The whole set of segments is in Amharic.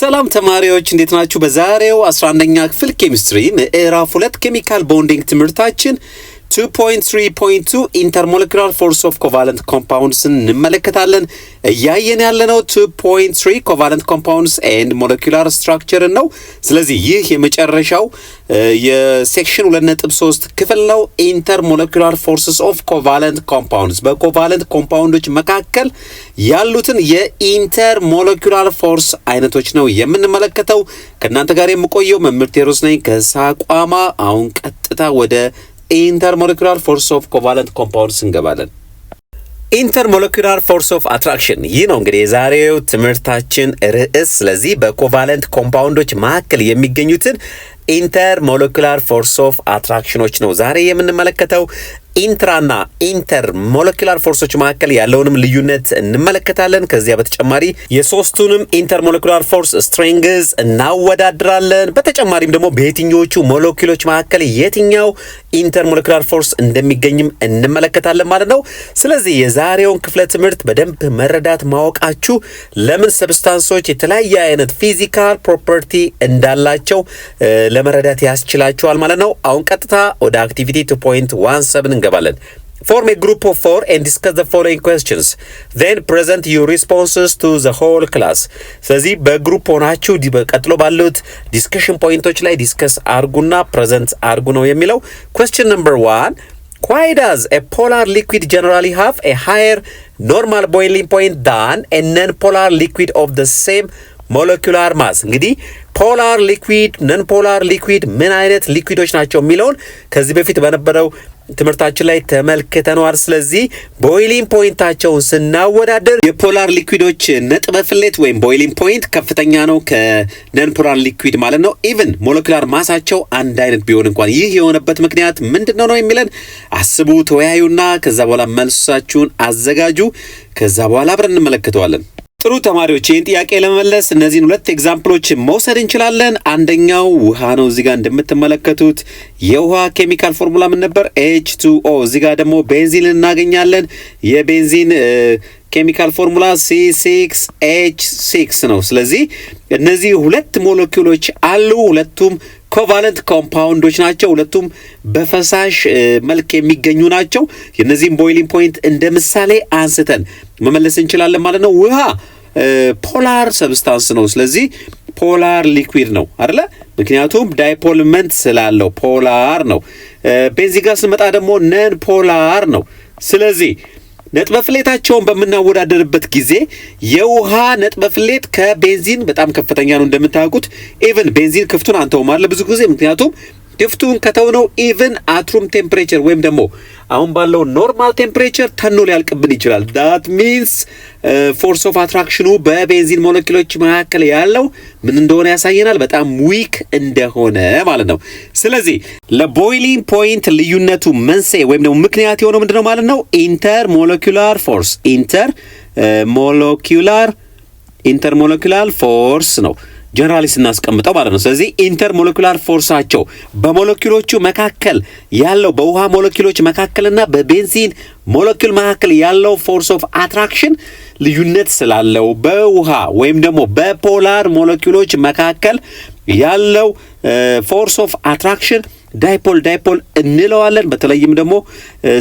ሰላም ተማሪዎች እንዴት ናችሁ? በዛሬው 11ኛ ክፍል ኬሚስትሪ ምዕራፍ 2 ኬሚካል ቦንዲንግ ትምህርታችን 2.3.2 Intermolecular Force of Covalent Compounds እንመለከታለን። እያየን ያለነው 2.3 Covalent Compounds and Molecular Structure ነው። ስለዚህ ይህ የመጨረሻው የሴክሽን 2.3 ክፍል ነው። Intermolecular Forces of Covalent Compounds በኮቫለንት ኮምፓውንዶች መካከል ያሉትን የኢንተርሞለኪውላር ፎርስ አይነቶች ነው የምንመለከተው። ከእናንተ ጋር የምቆየው መምህር ቴዎድሮስ ነኝ ከሳቋማ። አሁን ቀጥታ ወደ Intermolecular Force of Covalent Compounds እንገባለን። Intermolecular Force of Attraction ይህ ነው እንግዲህ የዛሬው ትምህርታችን ርዕስ። ስለዚህ በኮቫለንት ኮምፓውንዶች መካከል የሚገኙትን Intermolecular Force of Attractionዎች ነው ዛሬ የምንመለከተው። ኢንትራና ኢንተርሞለኪውላር ፎርሶች መካከል ያለውንም ልዩነት እንመለከታለን። ከዚያ በተጨማሪ የሶስቱንም ኢንተርሞለኪውላር ፎርስ ስትሬንግዝ እናወዳድራለን። በተጨማሪም ደግሞ በየትኞቹ ሞለኪውሎች መካከል የትኛው ኢንተርሞለኪውላር ፎርስ እንደሚገኝም እንመለከታለን ማለት ነው። ስለዚህ የዛሬውን ክፍለ ትምህርት በደንብ መረዳት ማወቃችሁ ለምን ሰብስታንሶች የተለያየ አይነት ፊዚካል ፕሮፐርቲ እንዳላቸው ለመረዳት ያስችላችኋል ማለት ነው። አሁን ቀጥታ ወደ አክቲቪቲ 2.17 እንገባለን። Form a group of 4 and discuss the following questions. Then present your responses to the whole class. ስለዚህ በግሩፕ ሆናችሁ ቀጥሎ ባሉት ዲስከሽን ፖይንቶች ላይ ዲስከስ አርጉና ፕሬዘንት አርጉ ነው የሚለው። Question number 1. Why does a polar liquid generally have a higher normal boiling point than a non-polar liquid of the same molecular mass? እንግዲህ ፖላር ሊኩዊድ ነን ፖላር ሊኩዊድ ምን አይነት ሊኩዊዶች ናቸው የሚለውን ከዚህ በፊት በነበረው ትምህርታችን ላይ ተመልክተናል። ስለዚህ ቦይሊንግ ፖይንታቸውን ስናወዳደር የፖላር ሊኩዊዶች ነጥበ ፍሌት ወይም ቦይሊንግ ፖይንት ከፍተኛ ነው ከነን ፖላር ሊኩዊድ ማለት ነው። ኢቭን ሞለኪውላር ማሳቸው አንድ አይነት ቢሆን እንኳን ይህ የሆነበት ምክንያት ምንድነው ነው የሚለን አስቡ፣ ተወያዩና ከዛ በኋላ መልሳችሁን አዘጋጁ። ከዛ በኋላ አብረን እንመለከተዋለን። ጥሩ ተማሪዎች ይህን ጥያቄ ለመመለስ እነዚህን ሁለት ኤግዛምፕሎች መውሰድ እንችላለን። አንደኛው ውሃ ነው። እዚህ ጋር እንደምትመለከቱት የውሃ ኬሚካል ፎርሙላ ምን ነበር? H2O። እዚህ ጋር ደግሞ ቤንዚን እናገኛለን። የቤንዚን ኬሚካል ፎርሙላ C6H6 ነው። ስለዚህ እነዚህ ሁለት ሞለኪውሎች አሉ። ሁለቱም ኮቫለንት ኮምፓውንዶች ናቸው። ሁለቱም በፈሳሽ መልክ የሚገኙ ናቸው። የነዚህን ቦይሊንግ ፖይንት እንደ ምሳሌ አንስተን መመለስ እንችላለን ማለት ነው። ውሃ ፖላር ሰብስታንስ ነው። ስለዚህ ፖላር ሊኩዊድ ነው አይደለ? ምክንያቱም ዳይፖልመንት ስላለው ፖላር ነው። ቤንዚን ጋር ስንመጣ ደግሞ ነን ፖላር ነው። ስለዚህ ነጥበ ፍሌታቸውን በምናወዳደርበት ጊዜ የውሃ ነጥበ ፍሌት ከቤንዚን በጣም ከፍተኛ ነው። እንደምታውቁት ኢቭን ቤንዚን ክፍቱን አንተውም አለ ብዙ ጊዜ ምክንያቱም ክፍቱን ከተውነው ኢቭን አትሩም ቴምፕሬቸር ወይም ደግሞ አሁን ባለው ኖርማል ቴምፕሬቸር ተኖ ሊያልቅብን ይችላል። that means ፎርስ ኦፍ አትራክሽኑ በቤንዚን ሞለኪውሎች መካከል ያለው ምን እንደሆነ ያሳየናል፣ በጣም ዊክ እንደሆነ ማለት ነው። ስለዚህ ለቦይሊንግ ፖይንት ልዩነቱ መንስኤ ወይም ደግሞ ምክንያት የሆነው ምንድነው ማለት ነው? ኢንተርሞለኪውላር ፎርስ ኢንተርሞለኪውላር ፎርስ ነው ጀነራሊ ስናስቀምጠው ማለት ነው። ስለዚህ ኢንተርሞለኪውላር ፎርሳቸው በሞለኪውሎቹ መካከል ያለው በውሃ ሞለኪውሎች መካከልና በቤንዚን ሞለኪውል መካከል ያለው ፎርስ ኦፍ አትራክሽን ልዩነት ስላለው በውሃ ወይም ደግሞ በፖላር ሞለኪውሎች መካከል ያለው ፎርስ ኦፍ አትራክሽን ዳይፖል እንለዋለን። በተለይም ደግሞ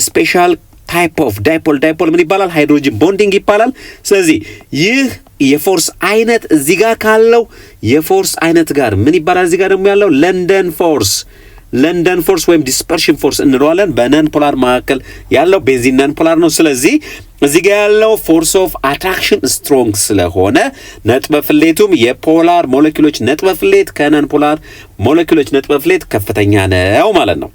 ስፔሻል ታይፕ ኦፍ ዳይፖል ምን ይባላል? ሃይድሮጅን ቦንዲንግ ይባላል። ስለዚህ ይህ የፎርስ አይነት እዚህ ጋር ካለው የፎርስ አይነት ጋር ምን ይባላል? እዚህ ጋር ደግሞ ያለው ለንደን ፎርስ ወይም ዲስፐርሽን ፎርስ እንለዋለን። በነን ፖላር መካከል ያለው ቤንዚን ነን ፖላር ነው። ስለዚህ እዚህ ጋር ያለው ፎርስ ኦፍ አትራክሽን ስትሮንግ ስለሆነ ነጥበ ፍሌቱም የፖላር ሞለኪውሎች ነጥበ ፍሌት ከነን ፖላር ሞለኪውሎች ነጥበ ፍሌት ከፍተኛ ነው ማለት ነው።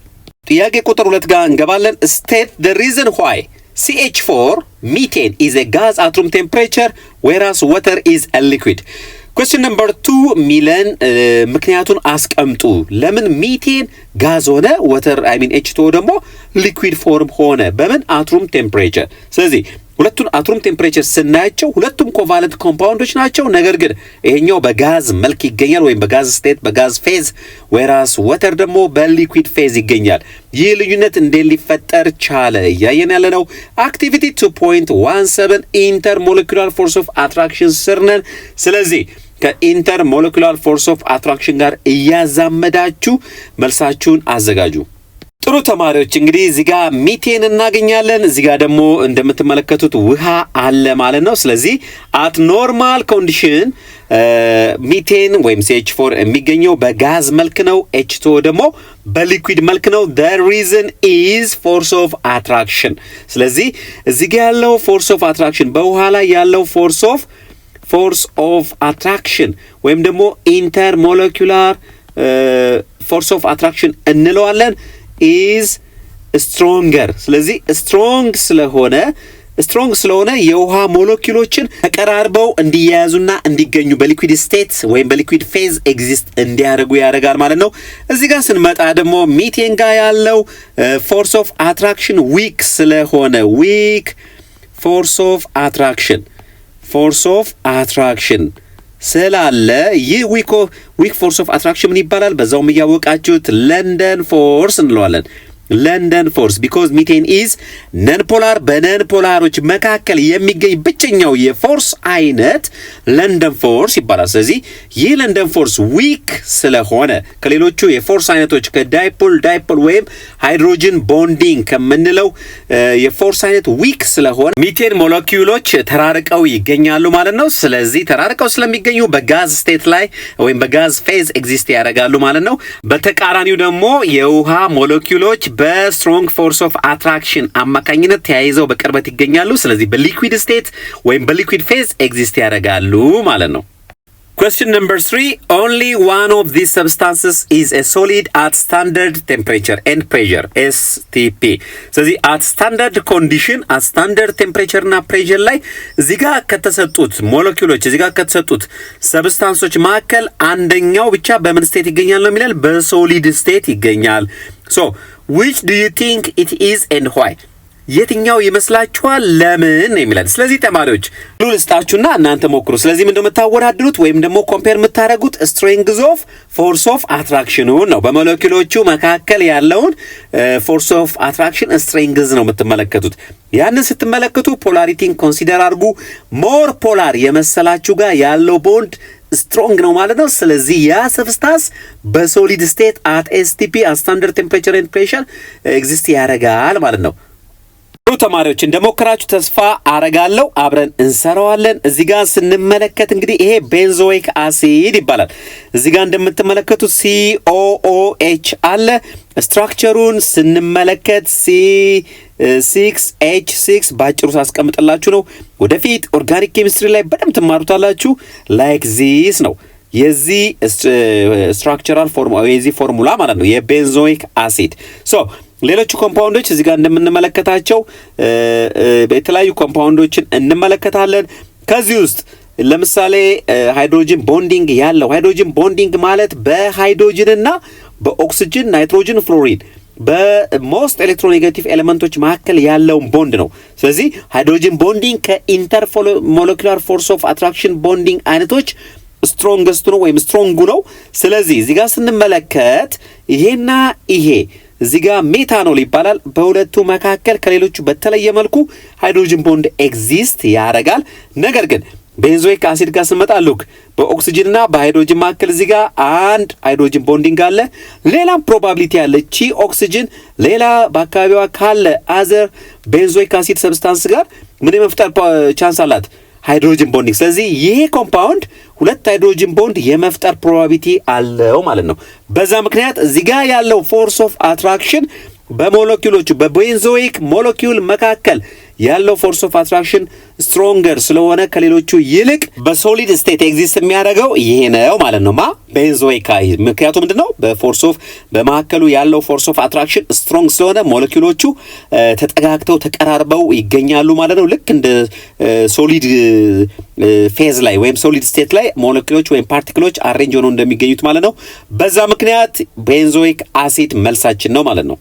ጥያቄ ቁጥር 2 ጋር እንገባለን። state the reason why CH4 methane is a gas at room temperature whereas water is a liquid. Question number 2 ሚለን ምክንያቱን አስቀምጡ። ለምን ሚቴን ጋዝ ሆነ water H2O ደግሞ ሊኩዊድ ፎርም ሆነ በምን at room temperature? ስለዚህ ሁለቱን አትሩም ቴምፕሬቸር ስናያቸው ሁለቱም ኮቫለንት ኮምፓውንዶች ናቸው። ነገር ግን ይሄኛው በጋዝ መልክ ይገኛል ወይም በጋዝ ስቴት በጋዝ ፌዝ whereas water ደግሞ በሊኩዊድ ፌዝ ይገኛል። ይህ ልዩነት እንዴት ሊፈጠር ቻለ? እያየን ያለነው አክቲቪቲ 2.17 ኢንተርሞለኪውላር ፎርስ ኦፍ አትራክሽን ስር ነን። ስለዚህ ከኢንተርሞለኩላር ፎርስ ኦፍ አትራክሽን ጋር እያዛመዳችሁ መልሳችሁን አዘጋጁ። ጥሩ ተማሪዎች እንግዲህ እዚህ ጋር ሚቴን እናገኛለን። እዚህ ጋር ደግሞ እንደምትመለከቱት ውሃ አለ ማለት ነው። ስለዚህ አት ኖርማል ኮንዲሽን ሚቴን ወይም CH4 የሚገኘው በጋዝ መልክ ነው። H2O ደግሞ በሊኩዊድ መልክ ነው። the reason is force of attraction። ስለዚህ እዚህ ጋር ያለው force of attraction በውሃ ላይ ያለው force of attraction ወይም ደግሞ intermolecular force of attraction እንለዋለን is stronger። ስለዚህ ስትሮንግ ስለሆነ የውሃ ሞለኪውሎችን ተቀራርበው እንዲያያዙና እንዲገኙ በሊኩዊድ ስቴት ወይም በሊኩዊድ ፌዝ ኤግዚስት እንዲያደርጉ ያደርጋል ማለት ነው። እዚህ ጋር ስንመጣ ደግሞ ሚቴን ጋር ያለው ፎርስ ኦፍ አትራክሽን ዊክ ስለሆነ ዊክ ፎርስ ኦፍ አትራክሽን ስላለ ይህ ዊክ ፎርስ ኦፍ አትራክሽን ምን ይባላል? በዛውም እያወቃችሁት ለንደን ፎርስ እንለዋለን። ለንደን ፎርስ ቢኮዝ ሚቴን ኢዝ ነን ፖላር በነን ፖላሮች መካከል የሚገኝ ብቸኛው የፎርስ አይነት ለንደን ፎርስ ይባላል። ስለዚህ ይህ ለንደን ፎርስ ዊክ ስለሆነ ከሌሎቹ የፎርስ አይነቶች ከዳይፖል ወይም ሃይድሮጅን ቦንዲንግ ከምንለው የፎርስ አይነት ዊክ ስለሆነ ሚቴን ሞለኪውሎች ተራርቀው ይገኛሉ ማለት ነው። ስለዚህ ተራርቀው ስለሚገኙ በጋዝ ስቴት ላይ ወይም በጋዝ ፌዝ ኤግዚስት ያደርጋሉ ማለት ነው። በተቃራኒው ደግሞ የውሃ ሞለኪውሎች በስትሮንግ ፎርስ ኦፍ አትራክሽን አማካኝነት ተያይዘው በቅርበት ይገኛሉ። ስለዚህ በሊኩዊድ ስቴት ወይም በሊኩዊድ ፌዝ ኤግዚስት ያደርጋሉ ማለት ነው። Question number 3. Only one of these substances is a solid at standard temperature and pressure, STP. ስለዚህ at standard condition, at standard temperature እና pressure ላይ እዚህ ጋር ከተሰጡት ሞለኪውሎች እዚህ ጋር ከተሰጡት ሰብስታንሶች መካከል አንደኛው ብቻ በምን ስቴት ይገኛል ነው የሚላል? በሶሊድ ስቴት ይገኛል። So, which do you think it is and why? የትኛው ይመስላችኋል? ለምን ነው የሚላል። ስለዚህ ተማሪዎች ልስጣችሁና እናንተ ሞክሩ። ስለዚህ ምንድነው የምታወዳድሩት ወይም ደግሞ ኮምፔር የምታደርጉት ስትሬንግዝ ኦፍ ፎርስ ኦፍ አትራክሽን ነው። በሞለኪውሎቹ መካከል ያለውን ፎርስ ኦፍ አትራክሽን ስትሬንግዝ ነው የምትመለከቱት። ያንን ስትመለከቱ ፖላሪቲን ኮንሲደር አድርጉ። ሞር ፖላር የመሰላችሁ ጋር ያለው ቦንድ ስትሮንግ ነው ማለት ነው። ስለዚህ ያ ሰብስታንስ በሶሊድ ስቴት አት ኤስቲፒ አት ስታንዳርድ ቴምፕሬቸር ኤንድ ፕሬሸር ኤግዚስት ያደርጋል ማለት ነው። ተማሪዎች እንደሞከራችሁ ተስፋ አረጋለሁ። አብረን እንሰራዋለን። እዚህ ጋር ስንመለከት እንግዲህ ይሄ ቤንዞይክ አሲድ ይባላል። እዚህ ጋር እንደምትመለከቱት COOH አለ። ስትራክቸሩን ስንመለከት C6H6 ባጭሩ ሳስቀምጥላችሁ ነው። ወደፊት ኦርጋኒክ ኬሚስትሪ ላይ በደንብ ትማሩታላችሁ። ላይክ ዚስ ነው የዚህ ስትራክቸራል ፎርሙላ የዚህ ፎርሙላ ማለት ነው የቤንዞይክ አሲድ። ሌሎቹ ኮምፓውንዶች እዚህ ጋር እንደምንመለከታቸው የተለያዩ ኮምፓውንዶችን እንመለከታለን። ከዚህ ውስጥ ለምሳሌ ሃይድሮጅን ቦንዲንግ ያለው ሃይድሮጅን ቦንዲንግ ማለት በሃይድሮጅን እና በኦክሲጅን ናይትሮጅን ፍሎሪን በሞስት ኤሌክትሮኔጋቲቭ ኤሌመንቶች መካከል ያለውን ቦንድ ነው። ስለዚህ ሃይድሮጅን ቦንዲንግ ከኢንተርሞለኩላር ፎርስ ኦፍ አትራክሽን ቦንዲንግ አይነቶች ስትሮንግስቱ ነው ወይም ስትሮንጉ ነው። ስለዚህ እዚህ ጋር ስንመለከት ይሄና ይሄ እዚህ ጋር ሜታኖል ይባላል። በሁለቱ መካከል ከሌሎቹ በተለየ መልኩ ሃይድሮጅን ቦንድ ኤግዚስት ያደርጋል። ነገር ግን ቤንዞይክ አሲድ ጋር ስንመጣ ሉክ በኦክሲጅን እና በሃይድሮጅን መካከል እዚህ ጋር አንድ ሃይድሮጅን ቦንዲንግ አለ። ሌላም ፕሮባቢሊቲ አለ ቺ ኦክሲጅን ሌላ በአካባቢዋ ካለ አዘር ቤንዞይክ አሲድ ሰብስታንስ ጋር ምን የመፍጠር ቻንስ አላት? ሃይድሮጅን ቦንዲንግ። ስለዚህ ይሄ ኮምፓውንድ ሁለት ሃይድሮጅን ቦንድ የመፍጠር ፕሮባቢሊቲ አለው ማለት ነው። በዛ ምክንያት እዚህ ጋር ያለው ፎርስ ኦፍ አትራክሽን በሞለኪውሎቹ በቤንዞይክ ሞለኪውል መካከል ያለው ፎርስ ኦፍ አትራክሽን ስትሮንገር ስለሆነ ከሌሎቹ ይልቅ በሶሊድ ስቴት ኤግዚስት የሚያደርገው ይሄ ነው ማለት ነው። ቤንዞይክ አሲድ ምክንያቱም ምንድነው በፎርስ ኦፍ በመካከሉ ያለው ፎርስ ኦፍ አትራክሽን ስትሮንግ ስለሆነ ሞለኪውሎቹ ተጠጋግተው ተቀራርበው ይገኛሉ ማለት ነው። ልክ እንደ ሶሊድ ፌዝ ላይ ወይም ሶሊድ ስቴት ላይ ሞለኪውሎች ወይም ፓርቲክሎች አሬንጅ ሆነው እንደሚገኙት ማለት ነው። በዛ ምክንያት ቤንዞይክ አሲድ መልሳችን ነው ማለት ነው።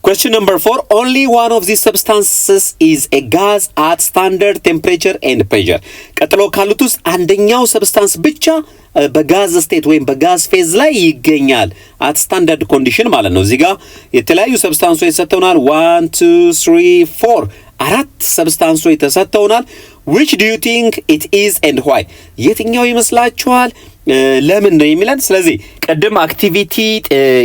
Question number 4. Only one of these substances is a gas at standard temperature and pressure. ቀጥሎ ካሉት ውስጥ አንደኛው ሰብስታንስ ብቻ በጋዝ ስቴት ወይም በጋዝ ፌዝ ላይ ይገኛል። at standard condition ማለት ነው። እዚህ ጋር የተለያዩ ሰብስታንሶች ሰጥተውናል 1 2 3 4 አራት ሰብስታንሶች ተሰጥተውናል። which do you think it is and why? የትኛው ይመስላችኋል ለምን ነው የሚለን? ስለዚህ ቀደም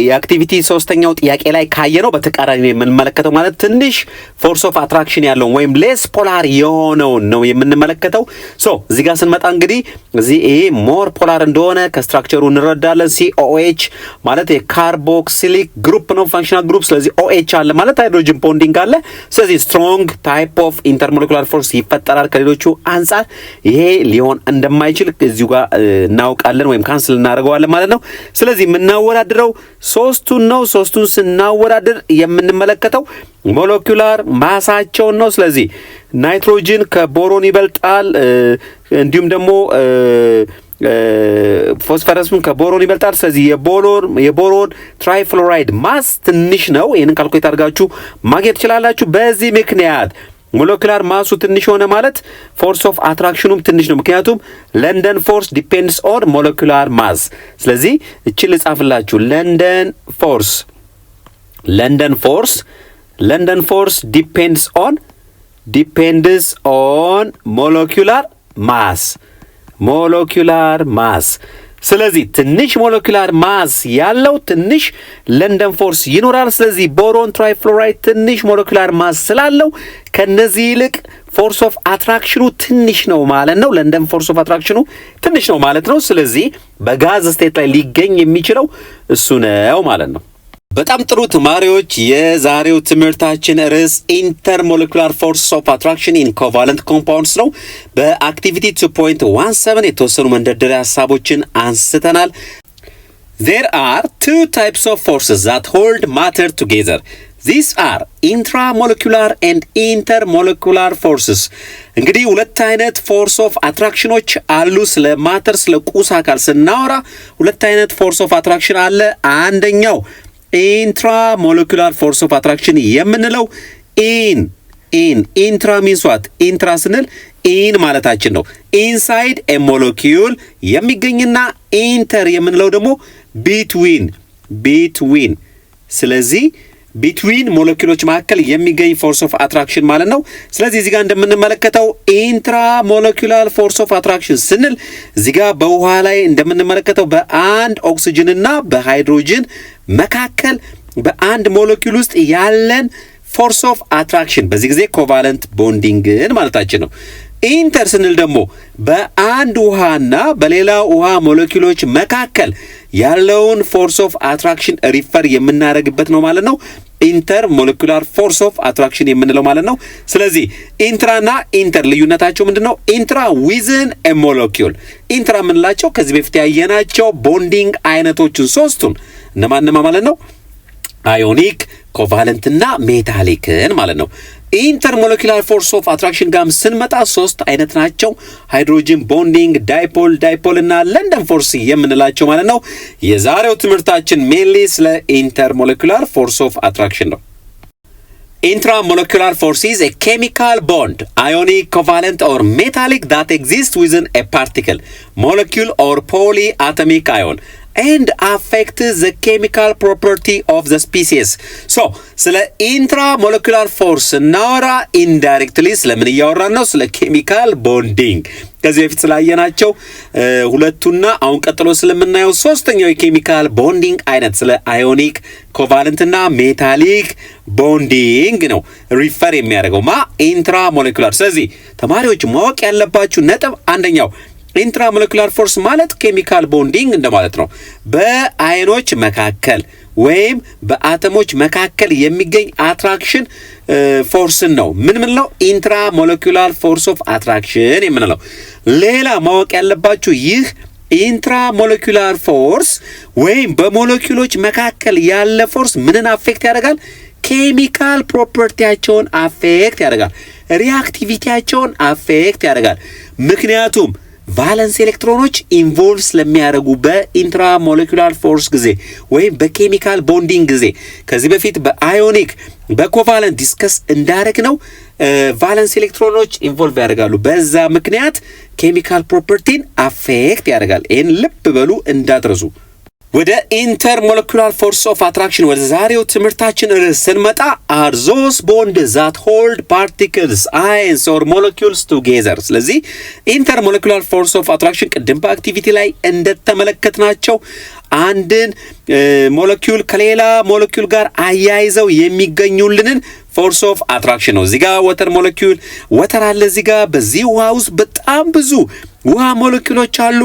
የአክቲቪቲ ሶስተኛው ጥያቄ ላይ ካየነው በተቃራኒ የምንመለከተው ማለት ትንሽ ፎርስ ኦፍ አትራክሽን ያለው ወይም ሌስ ፖላር የሆነው ነው የምንመለከተው። ሶ እዚህ ጋር ስንመጣ እንግዲህ እዚህ ይሄ ሞር ፖላር እንደሆነ ከስትራክቸሩ እንረዳለን። COH ማለት የካርቦክሲሊክ ግሩፕ ነው ፋንክሽናል ግሩፕ። ስለዚህ OH አለ ማለት ሃይድሮጅን ቦንዲንግ አለ። ስለዚህ ስትሮንግ ታይፕ ኦፍ ኢንተርሞለኩላር ፎርስ ይፈጠራል። ከሌሎቹ አንፃር ይሄ ሊሆን እንደማይችል እዚሁ ጋር እናውቃለን ወይም ካንስል እናደርገዋለን ማለት ነው። ስለዚህ የምናወዳድረው ሶስቱን ነው። ሶስቱን ስናወዳድር የምንመለከተው ሞለኪውላር ማሳቸውን ነው። ስለዚህ ናይትሮጅን ከቦሮን ይበልጣል፣ እንዲሁም ደግሞ ፎስፈረስም ከቦሮን ይበልጣል። ስለዚህ የቦሮን ትራይፍሎራይድ ማስ ትንሽ ነው። ይሄንን ካልኩሌት አድርጋችሁ ማግኘት ትችላላችሁ። በዚህ ምክንያት ሞለኪውላር ማሱ ትንሽ ሆነ ማለት ፎርስ ኦፍ አትራክሽኑም ትንሽ ነው። ምክንያቱም ለንደን ፎርስ ዲፔንድስ ኦን ሞለኪውላር ማስ። ስለዚህ እቺ ልጻፍላችሁ። ለንደን ፎርስ ዲፔንድስ ኦን ሞለኪውላር ማስ። ስለዚህ ትንሽ ሞለኪውላር ማስ ያለው ትንሽ ለንደን ፎርስ ይኖራል። ስለዚህ ቦሮን ትራይፍሎራይድ ትንሽ ሞለኪውላር ማስ ስላለው ከነዚህ ይልቅ ፎርስ ኦፍ አትራክሽኑ ትንሽ ነው ማለት ነው። ለንደን ፎርስ ኦፍ አትራክሽኑ ትንሽ ነው ማለት ነው። ስለዚህ በጋዝ ስቴት ላይ ሊገኝ የሚችለው እሱ ነው ማለት ነው። በጣም ጥሩ ተማሪዎች፣ የዛሬው ትምህርታችን ርዕስ ኢንተርሞለኩላር ፎርስ ኦፍ አትራክሽን ኢን ኮቫለንት ኮምፓውንድስ ነው። በአክቲቪቲ 2.17 የተወሰኑ መንደርደሪያ ሀሳቦችን አንስተናል። There are two types of forces that hold matter together. These are intramolecular and intermolecular forces. እንግዲህ ሁለት አይነት ፎርስ ኦፍ አትራክሽኖች አሉ። ስለ ማተር ስለ ቁስ አካል ስናወራ ሁለት አይነት ፎርስ ኦፍ አትራክሽን አለ። አንደኛው ኢንትራሞለኩላር ፎርስ ኦፍ አትራክሽን የምንለው ኢንትራ ሚንስ ዋት? ኢንትራ ስንል ኢን ማለታችን ነው። ኢንሳይድ ኤ ሞለኪውል የሚገኝና ኢንተር የምንለው ደግሞ ቢትዊን ስለዚህ ቢትዊን ሞለኪውሎች መካከል የሚገኝ ፎርስ ኦፍ አትራክሽን ማለት ነው። ስለዚህ እዚህ ጋር እንደምንመለከተው ኢንትራሞለኩላር ፎርስ ኦፍ አትራክሽን ስንል እዚህ ጋር በውሃ ላይ እንደምንመለከተው በአንድ ኦክሲጅንና በሃይድሮጅን መካከል በአንድ ሞለኪውል ውስጥ ያለን ፎርስ ኦፍ አትራክሽን በዚህ ጊዜ ኮቫለንት ቦንዲንግን ማለታችን ነው። ኢንተር ስንል ደግሞ በአንድ ውሃና በሌላ ውሃ ሞለኪውሎች መካከል ያለውን ፎርስ ኦፍ አትራክሽን ሪፈር የምናደርግበት ነው ማለት ነው። ኢንተር ሞለኪውላር ፎርስ ኦፍ አትራክሽን የምንለው ማለት ነው። ስለዚህ ኢንትራና ኢንተር ልዩነታቸው ምንድነው? ኢንትራ ዊዝን ኤ ሞለኪውል ኢንትራ የምንላቸው ከዚህ በፊት ያየናቸው ቦንዲንግ አይነቶችን ሶስቱን እነማንማ ማለት ነው? አዮኒክ፣ ኮቫለንትና ሜታሊክን ማለት ነው። ኢንተርሞለኩላር ፎርስ ኦፍ አትራክሽን ጋር ስንመጣ ሶስት አይነት ናቸው። ሃይድሮጅን ቦንዲንግ፣ ዳይፖል እና ለንደን ፎርስ የምንላቸው ማለት ነው። የዛሬው ትምህርታችን ሜንሊ ስለ ኢንተርሞለኩላር ፎርስ ኦፍ አትራክሽን ነው። Intramolecular force is a chemical bond, ionic, covalent or metallic that exists within a particle, molecule or polyatomic ion and affects the chemical property of the species. So, ስለ intramolecular force እናወራ indirectly ስለምን እያወራን ነው? ስለ chemical bonding ከዚህ በፊት ስላየናቸው ሁለቱና አሁን ቀጥሎ ስለምናየው ሶስተኛው የኬሚካል ቦንዲንግ አይነት ስለ አዮኒክ ኮቫለንት እና ሜታሊክ ቦንዲንግ ነው ሪፈር የሚያደርገው ኢንትራሞለኩላር። ስለዚህ ተማሪዎች ማወቅ ያለባችሁ ነጥብ አንደኛው ኢንትራሞለኩላር ፎርስ ማለት ኬሚካል ቦንዲንግ እንደማለት ነው። በአዮኖች መካከል ወይም በአተሞች መካከል የሚገኝ አትራክሽን ፎርስን ነው ምን ነው ኢንትራሞለኩላር ፎርስ ኦፍ አትራክሽን የምንለው። ሌላ ማወቅ ያለባችሁ ይህ ኢንትራሞለኩላር ፎርስ ወይም በሞለኪውሎች መካከል ያለ ፎርስ ምንን አፌክት ያደርጋል? ኬሚካል ፕሮፐርቲያቸውን አፌክት ያደርጋል። ሪአክቲቪቲያቸውን አፌክት ያደርጋል። ምክንያቱም ቫለንስ ኤሌክትሮኖች ኢንቮልቭ ስለሚያደርጉ በኢንትራሞለኩላር ፎርስ ጊዜ ወይም በኬሚካል ቦንዲንግ ጊዜ ከዚህ በፊት በአዮኒክ በኮቫለንት ዲስከስ እንዳደረግነው ቫለንስ ኤሌክትሮኖች ኢንቮልቭ ያደርጋሉ። በዛ ምክንያት ኬሚካል ፕሮፐርቲን አፌክት ያደርጋል። ይህን ልብ በሉ እንዳትረሱ። ወደ intermolecular force of attraction ወደ ዛሬው ትምህርታችን ርዕስ ስንመጣ are those bonds that hold particles, ions or molecules together። ስለዚህ intermolecular force of attraction ቅድም በአክቲቪቲ ላይ እንደተመለከትናቸው አንድን ሞለኪውል ከሌላ ሞለኪውል ጋር አያይዘው የሚገኙልንን ፎርስ ኦፍ አትራክሽን ነው። እዚህ ጋር ወተር ሞለኪውል ወተር አለ። እዚህ ጋር በዚህ ውሃ ውስጥ በጣም ብዙ ውሃ ሞለኪውሎች አሉ።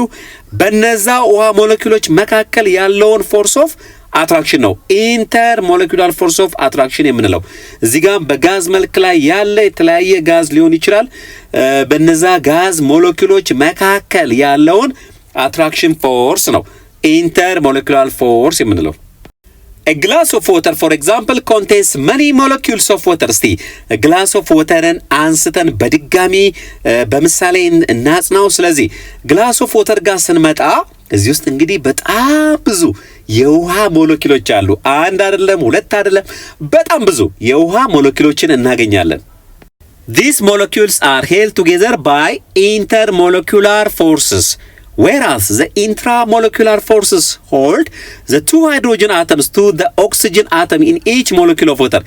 በነዛ ውሃ ሞለኪውሎች መካከል ያለውን ፎርስ ኦፍ አትራክሽን ነው ኢንተርሞለኪውላር ፎርስ ኦፍ አትራክሽን የምንለው። እዚህ ጋር በጋዝ መልክ ላይ ያለ የተለያየ ጋዝ ሊሆን ይችላል። በነዛ ጋዝ ሞለኪውሎች መካከል ያለውን አትራክሽን ፎርስ ነው intermolecular force የምንለው። A glass of water for example contains many molecules of water። እስቲ glass of waterን አንስተን በድጋሚ በምሳሌ እናጽናው። ስለዚህ glass of water ጋር ስንመጣ እዚህ ውስጥ እንግዲህ በጣም ብዙ የውሃ ሞለኪውሎች አሉ። አንድ አይደለም፣ ሁለት አይደለም፣ በጣም ብዙ የውሃ ሞለኪውሎችን እናገኛለን። These molecules are held together by intermolecular forces. Whereas the intramolecular forces hold the two hydrogen atoms to the oxygen atom in each molecule of water.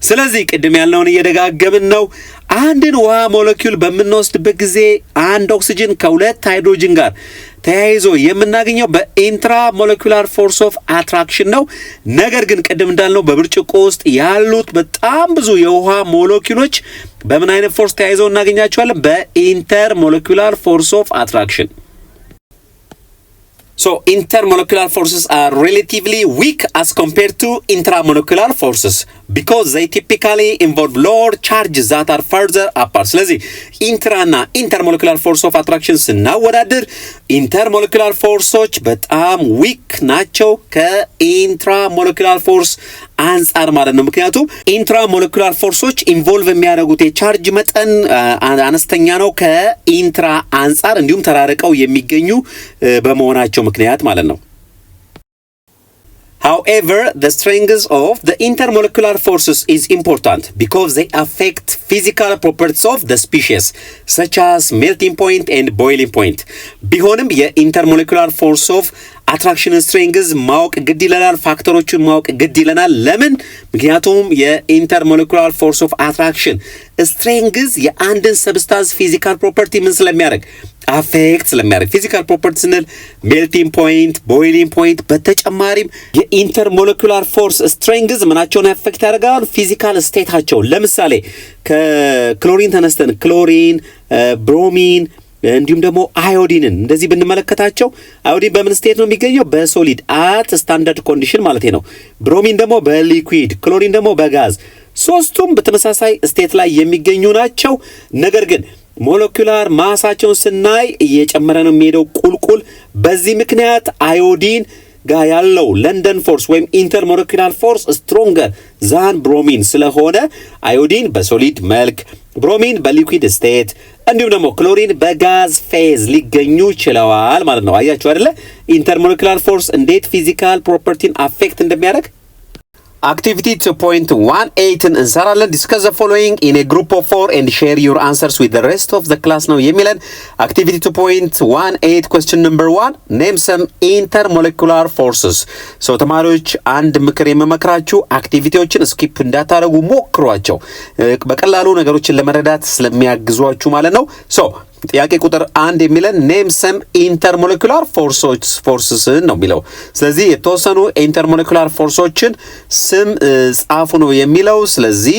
ስለዚህ ቅድም ያልነውን እየደጋገምን ነው። አንድን ውሃ ሞለኪውል በምንወስድበት ጊዜ አንድ ኦክሲጅን ከሁለት ሃይድሮጅን ጋር ተያይዞ የምናገኘው በኢንትራሞለኪውላር ፎርስ ኦፍ አትራክሽን ነው። ነገር ግን ቅድም እንዳልነው በብርጭቆ ውስጥ ያሉት በጣም ብዙ የውሃ ሞለኪውሎች በምን አይነት ፎርስ ተያይዘው እናገኛቸዋለን? በኢንተርሞለኪውላር ፎርስ ኦፍ አትራክሽን። So intermolecular forces are relatively weak as compared to intramolecular forces because they typically involve lower charges that are further apart. ስለዚህ ኢንትራና ኢንተርሞለኪውላር ፎርስ ኦፍ አትራክሽን ስናወዳድር ኢንተርሞለኪውላር ፎርሶች በጣም ዊክ ናቸው ከኢንትራሞለኪውላር ፎርስ አንጻር ማለት ነው። ምክንያቱም ኢንትራሞለኪውላር ፎርሶች ኢንቮልቭ የሚያደርጉት የቻርጅ መጠን አነስተኛ ነው ከኢንትራ አንጻር፣ እንዲሁም ተራርቀው የሚገኙ በመሆናቸው ምክንያት ማለት ነው። However, the strength of the intermolecular forces is important because they affect physical properties of the species, such as melting point and boiling point. ቢሆንም የኢንተርሞለኪውላር ፎርስ ኦፍ አትራክሽን ስትሬንግዝ ማወቅ ግድ ይለናል። ፋክተሮቹን ማወቅ ግድ ይለናል። ለምን? ምክንያቱም የኢንተርሞለኪውላር ፎርስ ኦፍ አትራክሽን ስትሬንግዝ የአንድን ሰብስታንስ ፊዚካል ፕሮፐርቲ ምን ስለሚያደርግ አፌክት ስለሚያደርግ ፊዚካል ፕሮፐርቲ ስንል ሜልቲንግ ፖይንት፣ ቦይሊንግ ፖይንት፣ በተጨማሪም የኢንተርሞለኪውላር ፎርስ ስትሬንግዝ ምናቸውን አፌክት ያደርጋል? ፊዚካል ስቴታቸውን። ለምሳሌ ከክሎሪን ተነስተን ክሎሪን፣ ብሮሚን እንዲሁም ደግሞ አዮዲንን እንደዚህ ብንመለከታቸው አዮዲን በምን ስቴት ነው የሚገኘው? በሶሊድ አት ስታንዳርድ ኮንዲሽን ማለት ነው። ብሮሚን ደግሞ በሊኩዊድ፣ ክሎሪን ደግሞ በጋዝ። ሶስቱም በተመሳሳይ ስቴት ላይ የሚገኙ ናቸው። ነገር ግን ሞለኪውላር ማሳቸውን ስናይ እየጨመረ ነው የሚሄደው ቁልቁል። በዚህ ምክንያት አዮዲን ጋር ያለው ለንደን ፎርስ ወይም ኢንተርሞለኪውላር ፎርስ ስትሮንገር ዛን ብሮሚን ስለሆነ አዮዲን በሶሊድ መልክ፣ ብሮሚን በሊኩዊድ ስቴት እንዲሁም ደግሞ ክሎሪን በጋዝ ፌዝ ሊገኙ ችለዋል ማለት ነው። አያችሁ አይደለ? ኢንተርሞለኪውላር ፎርስ እንዴት ፊዚካል ፕሮፐርቲን አፌክት እንደሚያደርግ። Activity 2.18 እንሰራለን። Discuss the following in a group of 4 and share your answers with the rest of the class ነው የሚለን። Activity 2.18 question number 1 name some intermolecular forces። So ተማሪዎች አንድ ምክር የምመክራችሁ አክቲቪቲዎችን ስኪፕ እንዳታረጉ ሞክሯቸው፣ በቀላሉ ነገሮችን ለመረዳት ስለሚያግዟችሁ ማለት ነው። So ጥያቄ ቁጥር 1 የሚለን ኔም ሰም ኢንተርሞለኪውላር ፎርስስ ነው የሚለው። ስለዚህ የተወሰኑ ኢንተርሞለኪውላር ፎርሶችን ስም ጻፉ ነው የሚለው። ስለዚህ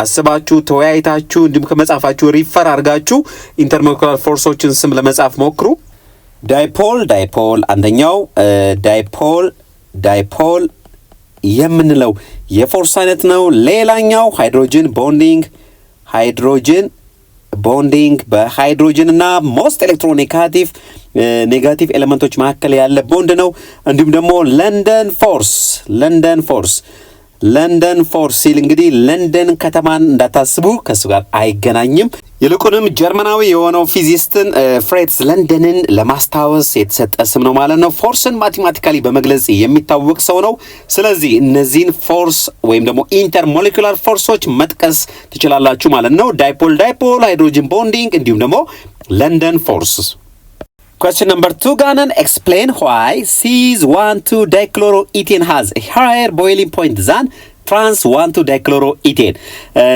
አስባችሁ ተወያይታችሁ እንዲሁም ከመጻፋችሁ ሪፈር አድርጋችሁ ኢንተርሞለኪውላር ፎርሶችን ስም ለመጻፍ ሞክሩ። ዳይፖል አንደኛው ዳይፖል የምንለው የፎርስ አይነት ነው። ሌላኛው ሃይድሮጅን ቦንዲንግ በሃይድሮጅን እና ሞስት ኤሌክትሮኔጋቲቭ ኤሌመንቶች መካከል ያለ ቦንድ ነው። እንዲሁም ደግሞ ለንደን ፎርስ ሲል እንግዲህ ለንደን ከተማን እንዳታስቡ፣ ከሱ ጋር አይገናኝም። ይልቁንም ጀርመናዊ የሆነው ፊዚስትን ፍሬትስ ለንደንን ለማስታወስ የተሰጠ ስም ነው ማለት ነው። ፎርስን ማቴማቲካሊ በመግለጽ የሚታወቅ ሰው ነው። ስለዚህ እነዚህን ፎርስ ወይም ደግሞ ኢንተርሞሌኩላር ፎርሶች መጥቀስ ትችላላችሁ ማለት ነው። ዳይፖል ሃይድሮጅን ቦንዲንግ እንዲሁም ደግሞ ለንደን ፎርስ። Question number 2, Ganon, explain why cis-1,2-dichloroethane has a higher boiling point than trans-1,2-dichloroethane.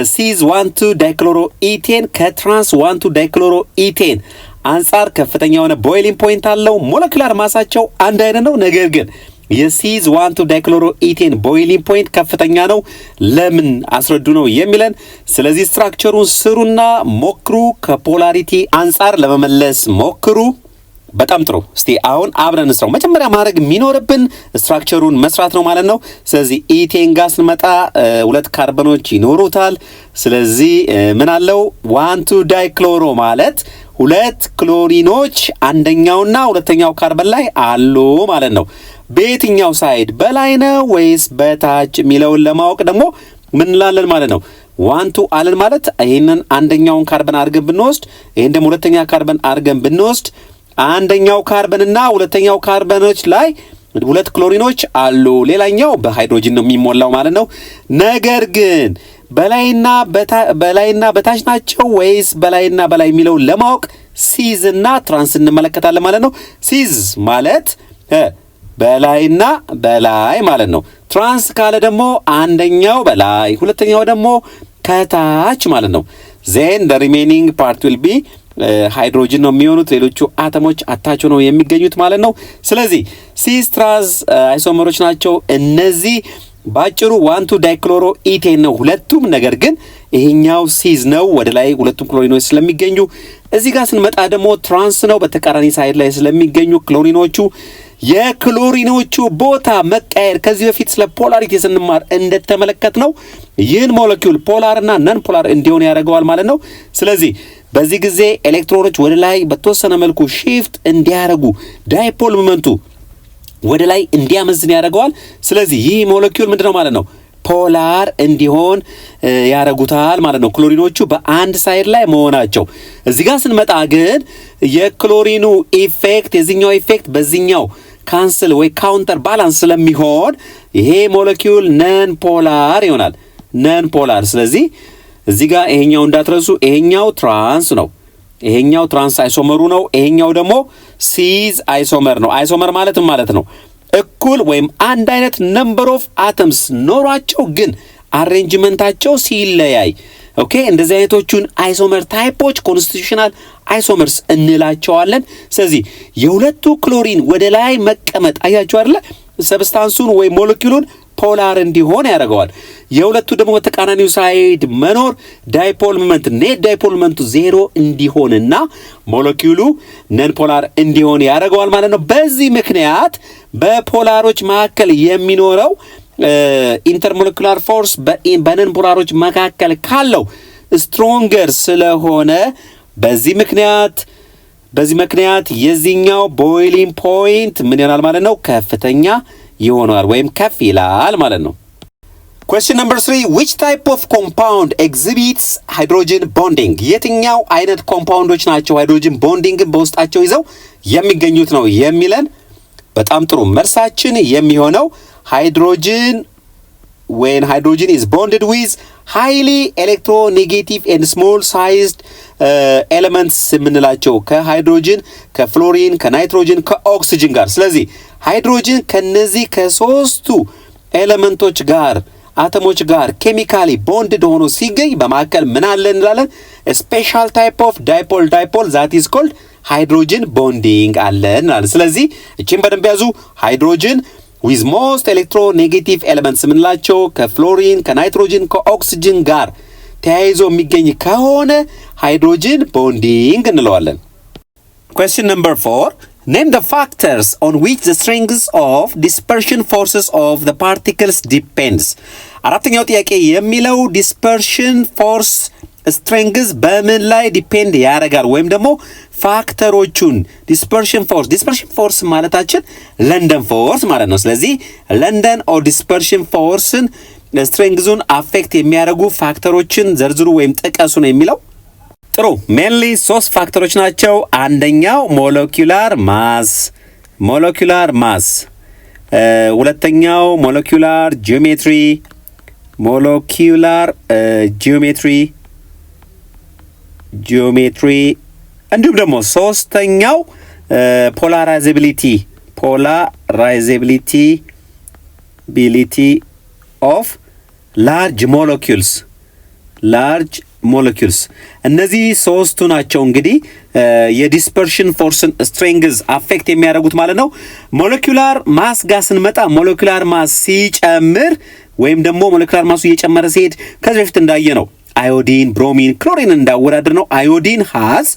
cis-1,2-dichloroethane ከtrans-1,2-dichloroethane አንጻር ከፍተኛ የሆነ ቦይሊንግ ፖይንት አለው። ሞለኪውላር ማሳቸው አንድ አይነት ነው። ነገር ግን የcis-1,2-dichloroethane ቦይሊንግ ፖይንት ከፍተኛ ነው። ለምን አስረዱ ነው የሚለን። ስለዚህ ስትራክቸሩን ስሩና ሞክሩ። ከፖላሪቲ አንጻር ለመመለስ ሞክሩ። በጣም ጥሩ። እስቲ አሁን አብረን እንስራው። መጀመሪያ ማድረግ የሚኖርብን ስትራክቸሩን መስራት ነው ማለት ነው። ስለዚህ ኢቴን ጋር ስንመጣ ሁለት ካርበኖች ይኖሩታል። ስለዚህ ምን አለው 1,2-ዳይክሎሮ ማለት ሁለት ክሎሪኖች አንደኛውና ሁለተኛው ካርበን ላይ አሉ ማለት ነው። በየትኛው ሳይድ በላይ ነው ወይስ በታች የሚለውን ለማወቅ ደግሞ ምን እንላለን ማለት ነው። 1,2 አለን ማለት ይሄንን አንደኛውን ካርበን አድርገን ብንወስድ፣ ይሄን ደግሞ ሁለተኛ ካርበን አድርገን ብንወስድ አንደኛው ካርበንና ሁለተኛው ካርበኖች ላይ ሁለት ክሎሪኖች አሉ። ሌላኛው በሃይድሮጅን ነው የሚሞላው ማለት ነው። ነገር ግን በላይና በታች ናቸው ወይስ በላይና በላይ የሚለው ለማወቅ ሲዝ እና ትራንስ እንመለከታለን ማለት ነው። ሲዝ ማለት በላይና በላይ ማለት ነው። ትራንስ ካለ ደግሞ አንደኛው በላይ ሁለተኛው ደግሞ ከታች ማለት ነው። ዜን the remaining part will be ሃይድሮጅን ነው የሚሆኑት። ሌሎቹ አተሞች አታች ነው የሚገኙት ማለት ነው። ስለዚህ ሲስ ትራንስ አይሶመሮች ናቸው እነዚህ። ባጭሩ 1,2-ዳይክሎሮኢቴን ነው ሁለቱም። ነገር ግን ይሄኛው ሲዝ ነው ወደ ላይ ሁለቱም ክሎሪኖች ስለሚገኙ። እዚህ ጋር ስንመጣ ደግሞ ትራንስ ነው በተቃራኒ ሳይድ ላይ ስለሚገኙ ክሎሪኖቹ። የክሎሪኖቹ ቦታ መቀየር ከዚህ በፊት ስለ ፖላሪቲ ስንማር እንደተመለከት ነው ይህን ሞለኪውል ፖላር እና ነን ፖላር እንዲሆን ያደርገዋል ማለት ነው። ስለዚህ በዚህ ጊዜ ኤሌክትሮኖች ወደ ላይ በተወሰነ መልኩ ሺፍት እንዲያደርጉ ዳይፖል ሞመንቱ ወደ ላይ እንዲያመዝን ያደርገዋል። ስለዚህ ይህ ሞለኪውል ምንድነው ማለት ነው ፖላር እንዲሆን ያደርጉታል ማለት ነው ክሎሪኖቹ በአንድ ሳይድ ላይ መሆናቸው። እዚህ ጋር ስንመጣ ግን የክሎሪኑ ኢፌክት የዚህኛው ኢፌክት በዚህኛው ካንስል ወይ ካውንተር ባላንስ ስለሚሆን ይሄ ሞለኪውል ነን ፖላር ይሆናል። ነን ፖላር። ስለዚህ እዚህ ጋር ይሄኛው እንዳትረሱ፣ ይሄኛው ትራንስ ነው፣ ይሄኛው ትራንስ አይሶመሩ ነው፣ ይሄኛው ደግሞ ሲዝ አይሶመር ነው። አይሶመር ማለት ነው እኩል ወይም አንድ አይነት ነምበር ኦፍ አተምስ ኖሯቸው ግን አሬንጅመንታቸው ሲለያይ ኦኬ እንደዚህ አይነቶቹን አይሶመር ታይፖች ኮንስቲቱሽናል አይሶመርስ እንላቸዋለን። ስለዚህ የሁለቱ ክሎሪን ወደ ላይ መቀመጥ አያችሁ አይደለ ሰብስታንሱን ወይ ሞለኪውሉን ፖላር እንዲሆን ያደርገዋል። የሁለቱ ደግሞ በተቃራኒው ሳይድ መኖር ዳይፖል ሞመንት ኔት ዳይፖል ሞመንቱ ዜሮ እንዲሆንና ሞለኪውሉ ነን ፖላር እንዲሆን ያደርገዋል ማለት ነው። በዚህ ምክንያት በፖላሮች መካከል የሚኖረው ኢንተርሞለኩላር ፎርስ በነን ፖላሮች መካከል ካለው ስትሮንገር ስለሆነ በዚህ ምክንያት የዚህኛው ቦይሊንግ ፖይንት ምን ይሆናል ማለት ነው ከፍተኛ ይሆናል ወይም ከፍ ይላል ማለት ነው። Question number 3, which type of compound exhibits hydrogen bonding? የትኛው አይነት ኮምፓውንዶች ናቸው ሃይድሮጅን ቦንዲንግን በውስጣቸው ይዘው የሚገኙት ነው የሚለን። በጣም ጥሩ መልሳችን የሚሆነው ሃይድሮጅን when hydrogen is bonded with highly electronegative and small sized elements የምንላቸው ከሃይድሮጅን ከፍሎሪን ከናይትሮጅን ከኦክሲጅን ጋር። ስለዚህ ሃይድሮጅን ከነዚህ ከሶስቱ ኤሌመንቶች ጋር አተሞች ጋር ኬሚካሊ ቦንድድ ሆኖ ሲገኝ በማከል ምን አለ እንላለን ስፔሻል ታይፕ ኦፍ ዳይፖል that is called ሃይድሮጅን ቦንዲንግ አለ እንላለን። ስለዚህ እቺን በደንብ ያዙ። ሃይድሮጅን with most electronegative elements ምንላቸው ከፍሎሪን ከናይትሮጅን ከኦክሲጅን ጋር ተያይዞ የሚገኝ ከሆነ ሃይድሮጅን ቦንዲንግ እንለዋለን። Question number 4, name the factors on which the strengths of dispersion forces of the particles depends. አራተኛው ጥያቄ የሚለው dispersion force strengths በምን ላይ ዲፔንድ ያደርጋል ወይም ደግሞ ፋክተሮቹን dispersion force ማለታችን ለንደን ፎርስ ማለት ነው። ስለዚህ ለንደን ኦር dispersion forceን strengthsን አፌክት የሚያደርጉ ፋክተሮችን ዘርዝሩ ወይም ጥቀሱ ነው የሚለው። ጥሩ ሜንሊ 3 ፋክተሮች ናቸው። አንደኛው ሞለኪውላር ማስ፣ ሁለተኛው ሞለኪውላር ጂኦሜትሪ እንዲሁም ደግሞ ሶስተኛው polarizability of large molecules እነዚህ ሶስቱ ናቸው እንግዲህ የዲስፐርሽን ፎርስን ስትሬንግዝ አፌክት የሚያደርጉት ማለት ነው። ሞለኪውላር ማስ ጋር ስንመጣ ሞለኪውላር ማስ ሲጨምር ወይም ደግሞ ሞለኪውላር ማሱ እየጨመረ ሲሄድ ከዚህ በፊት እንዳየነው አዮዲን፣ ብሮሚን፣ ክሎሪን እንዳወዳደር ነው አዮዲን ሃዝ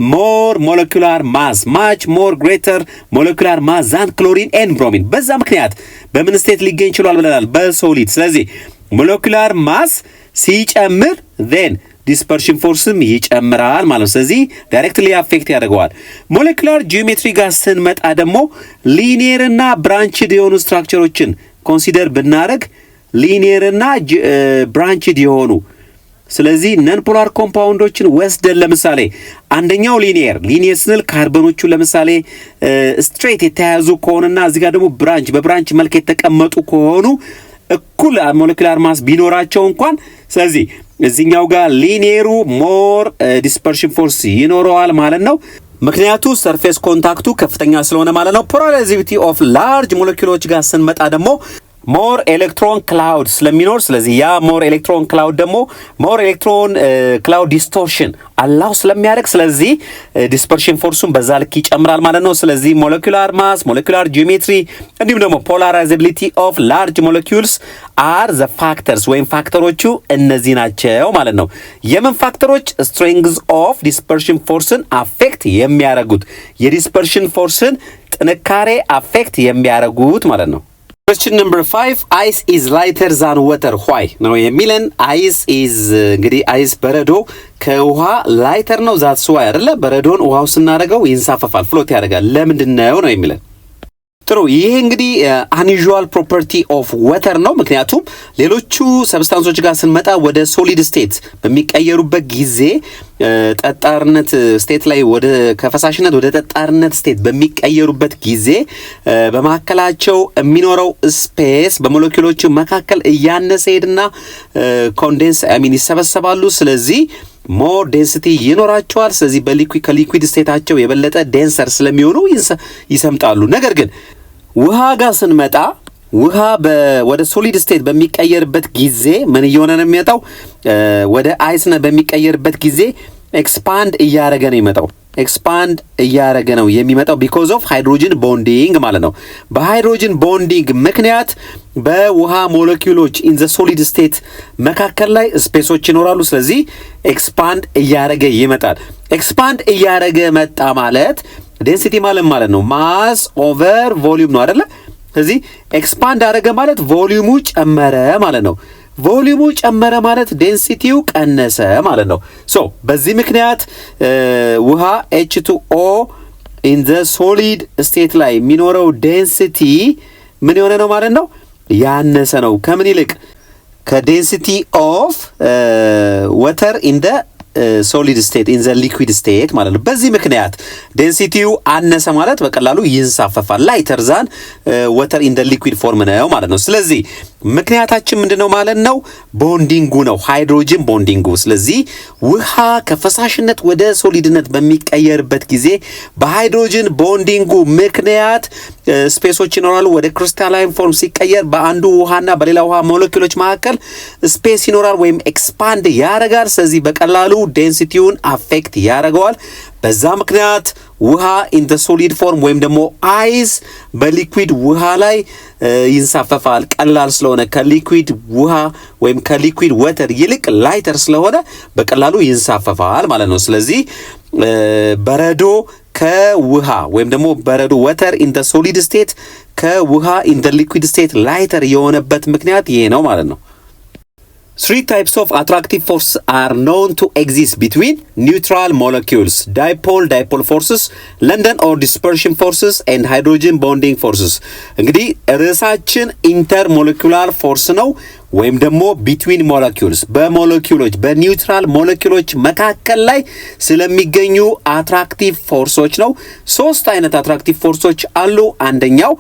more molecular mass, much more greater molecular mass than chlorine and bromine። በዛ ምክንያት በምን ስቴት ሊገኝ ይችላል ብለናል? በሶሊድ። ስለዚህ molecular mass ሲጨምር then dispersion forceም ይጨምራል ማለት ነው። ስለዚህ ዳይሬክትሊ አፌክት ያደርገዋል። ሞለኪውላር ጂኦሜትሪ ጋር ስንመጣ ደግሞ ሊኒየር እና ብራንችድ የሆኑ ስትራክቸሮችን ኮንሲደር ብናደርግ ሊኒየር እና ብራንችድ የሆኑ ስለዚህ ነን ፖላር ኮምፓውንዶችን ወስደን ለምሳሌ አንደኛው ሊኒየር ስንል ካርበኖቹ ለምሳሌ ስትሬት የተያዙ ከሆነና እዚህ ጋር ደግሞ በብራንች መልክ የተቀመጡ ከሆኑ እኩል ሞለኪውላር ማስ ቢኖራቸው እንኳን ስለዚህ እዚህኛው ጋር ሊኒየሩ ሞር ዲስፐርሽን ፎርስ ይኖረዋል ማለት ነው። ምክንያቱ ሰርፌስ ኮንታክቱ ከፍተኛ ስለሆነ ማለት ነው። ፖላራይዚቢሊቲ ኦፍ ላርጅ ሞለኪውሎች ጋር ስንመጣ ደግሞ ሞር ኤሌክትሮን ክላውድ ስለሚኖር ስለዚህ ያ ሞር ኤሌክትሮን ክላውድ ደግሞ ሞር ኤሌክትሮን ክላውድ ዲስቶርሽን አላው ስለሚያደርግ ስለዚህ ዲስፐርሽን ፎርሱን በዛ ልክ ይጨምራል ማለት ነው። ስለዚህ ሞለኪውላር ማስ፣ ሞለኪውላር ጂኦሜትሪ እንዲሁም ደግሞ ፖላራይዛቢሊቲ ኦፍ ላርጅ ሞለኪውልስ አር ዘ ፋክተርስ ወይም ፋክተሮቹ እነዚህ ናቸው ማለት ነው። የምን ፋክተሮች? ስትሬንግዝ ኦፍ ዲስፐርሽን ፎርስን አፌክት የሚያደርጉት የዲስፐርሽን ፎርስን ጥንካሬ አፌክት የሚያደርጉት ማለት ነው። Question number 5 ice is lighter than water why ነው የሚለን ice is እንግዲህ ice በረዶ ከውሃ ላይተር ነው that's why አይደለ በረዶን ውሃው ስናደርገው ይንሳፈፋል ፍሎት ያደርጋል ለምንድን ነው የሚለን ጥሩ ይሄ እንግዲህ unusual property of water ነው ምክንያቱም ሌሎቹ ሰብስታንሶች ጋር ስንመጣ ወደ ሶሊድ ስቴት በሚቀየሩበት ጊዜ ጠጣርነት ስቴት ላይ ወደ ከፈሳሽነት ወደ ጠጣርነት ስቴት በሚቀየሩበት ጊዜ በመካከላቸው የሚኖረው ስፔስ በሞለኪውሎቹ መካከል እያነሰ ሄድና ኮንዴንስ ይሰበሰባሉ ስለዚህ ሞር ዴንሲቲ ይኖራቸዋል ስለዚህ ከሊኩዊድ ስቴታቸው የበለጠ ዴንሰር ስለሚሆኑ ይሰምጣሉ ነገር ግን ውሃ ጋር ስንመጣ ውሃ ወደ ሶሊድ ስቴት በሚቀየርበት ጊዜ ምን እየሆነ ነው የሚመጣው ወደ አይስነት በሚቀየርበት ጊዜ ኤክስፓንድ እያደረገ ነው የሚመጣው ኤክስፓንድ እያደረገ ነው የሚመጣው because of hydrogen bonding ማለት ነው በሃይድሮጅን ቦንዲንግ ምክንያት በውሃ ሞለኪውሎች in the solid state መካከል ላይ ስፔሶች ይኖራሉ ስለዚህ ኤክስፓንድ እያደረገ ይመጣል ኤክስፓንድ እያደረገ መጣ ማለት ዴንሲቲ ማለት ነው ማስ ኦቨር ቮሊዩም ነው አይደለ ስለዚህ ኤክስፓንድ አደረገ ማለት ቮሊዩሙ ጨመረ ማለት ነው ቮሊዩሙ ጨመረ ማለት ዴንሲቲው ቀነሰ ማለት ነው ሶ በዚህ ምክንያት ውሃ H2O in the solid state ላይ የሚኖረው ዴንሲቲ ምን የሆነ ነው ማለት ነው ያነሰ ነው ከምን ይልቅ ከዴንሲቲ ኦፍ water in the solid state in the liquid state ማለት ነው በዚህ ምክንያት ዴንሲቲው አነሰ ማለት በቀላሉ ይንሳፈፋል ላይተር ዛን water in the liquid form ነው ማለት ነው ስለዚህ ምክንያታችን ምንድነው ማለት ነው ቦንዲንጉ ነው ሃይድሮጅን ቦንዲንጉ ስለዚህ ውሃ ከፈሳሽነት ወደ ሶሊድነት በሚቀየርበት ጊዜ በሃይድሮጅን ቦንዲንጉ ምክንያት ስፔሶች ይኖራሉ ወደ ክሪስታላይን ፎርም ሲቀየር በአንዱ ውሃና በሌላ ውሃ ሞለኪውሎች መካከል ስፔስ ይኖራል ወይም ኤክስፓንድ ያደርጋል ስለዚህ በቀላሉ ዴንሲቲውን አፌክት ያደርገዋል በዛ ምክንያት ውሃ in the solid form ወይም ደግሞ አይስ በሊኩዊድ ውሃ ላይ ይንሳፈፋል ቀላል ስለሆነ ከሊኩዊድ ውሃ ወይም ከሊኩዊድ ወተር ይልቅ ላይተር ስለሆነ በቀላሉ ይንሳፈፋል ማለት ነው ስለዚህ በረዶ ከውሃ ወይም ደግሞ በረዶ ወተር in the solid state ከውሃ in the liquid state ላይተር የሆነበት ምክንያት ይሄ ነው ማለት ነው Three types of attractive forces are known to exist between neutral molecules: dipole-dipole forces, London or dispersion forces, and hydrogen bonding forces. እንግዲህ ርዕሳችን ኢንተርሞለኪውላር ፎርስ ነው ወይም ደግሞ ቢትዊን ሞለኪውልስ በሞለኪውሎች በኒውትራል ሞለኪውሎች መካከል ላይ ስለሚገኙ አትራክቲቭ ፎርሶች ነው ሶስት አይነት አትራክቲቭ ፎርሶች አሉ አንደኛው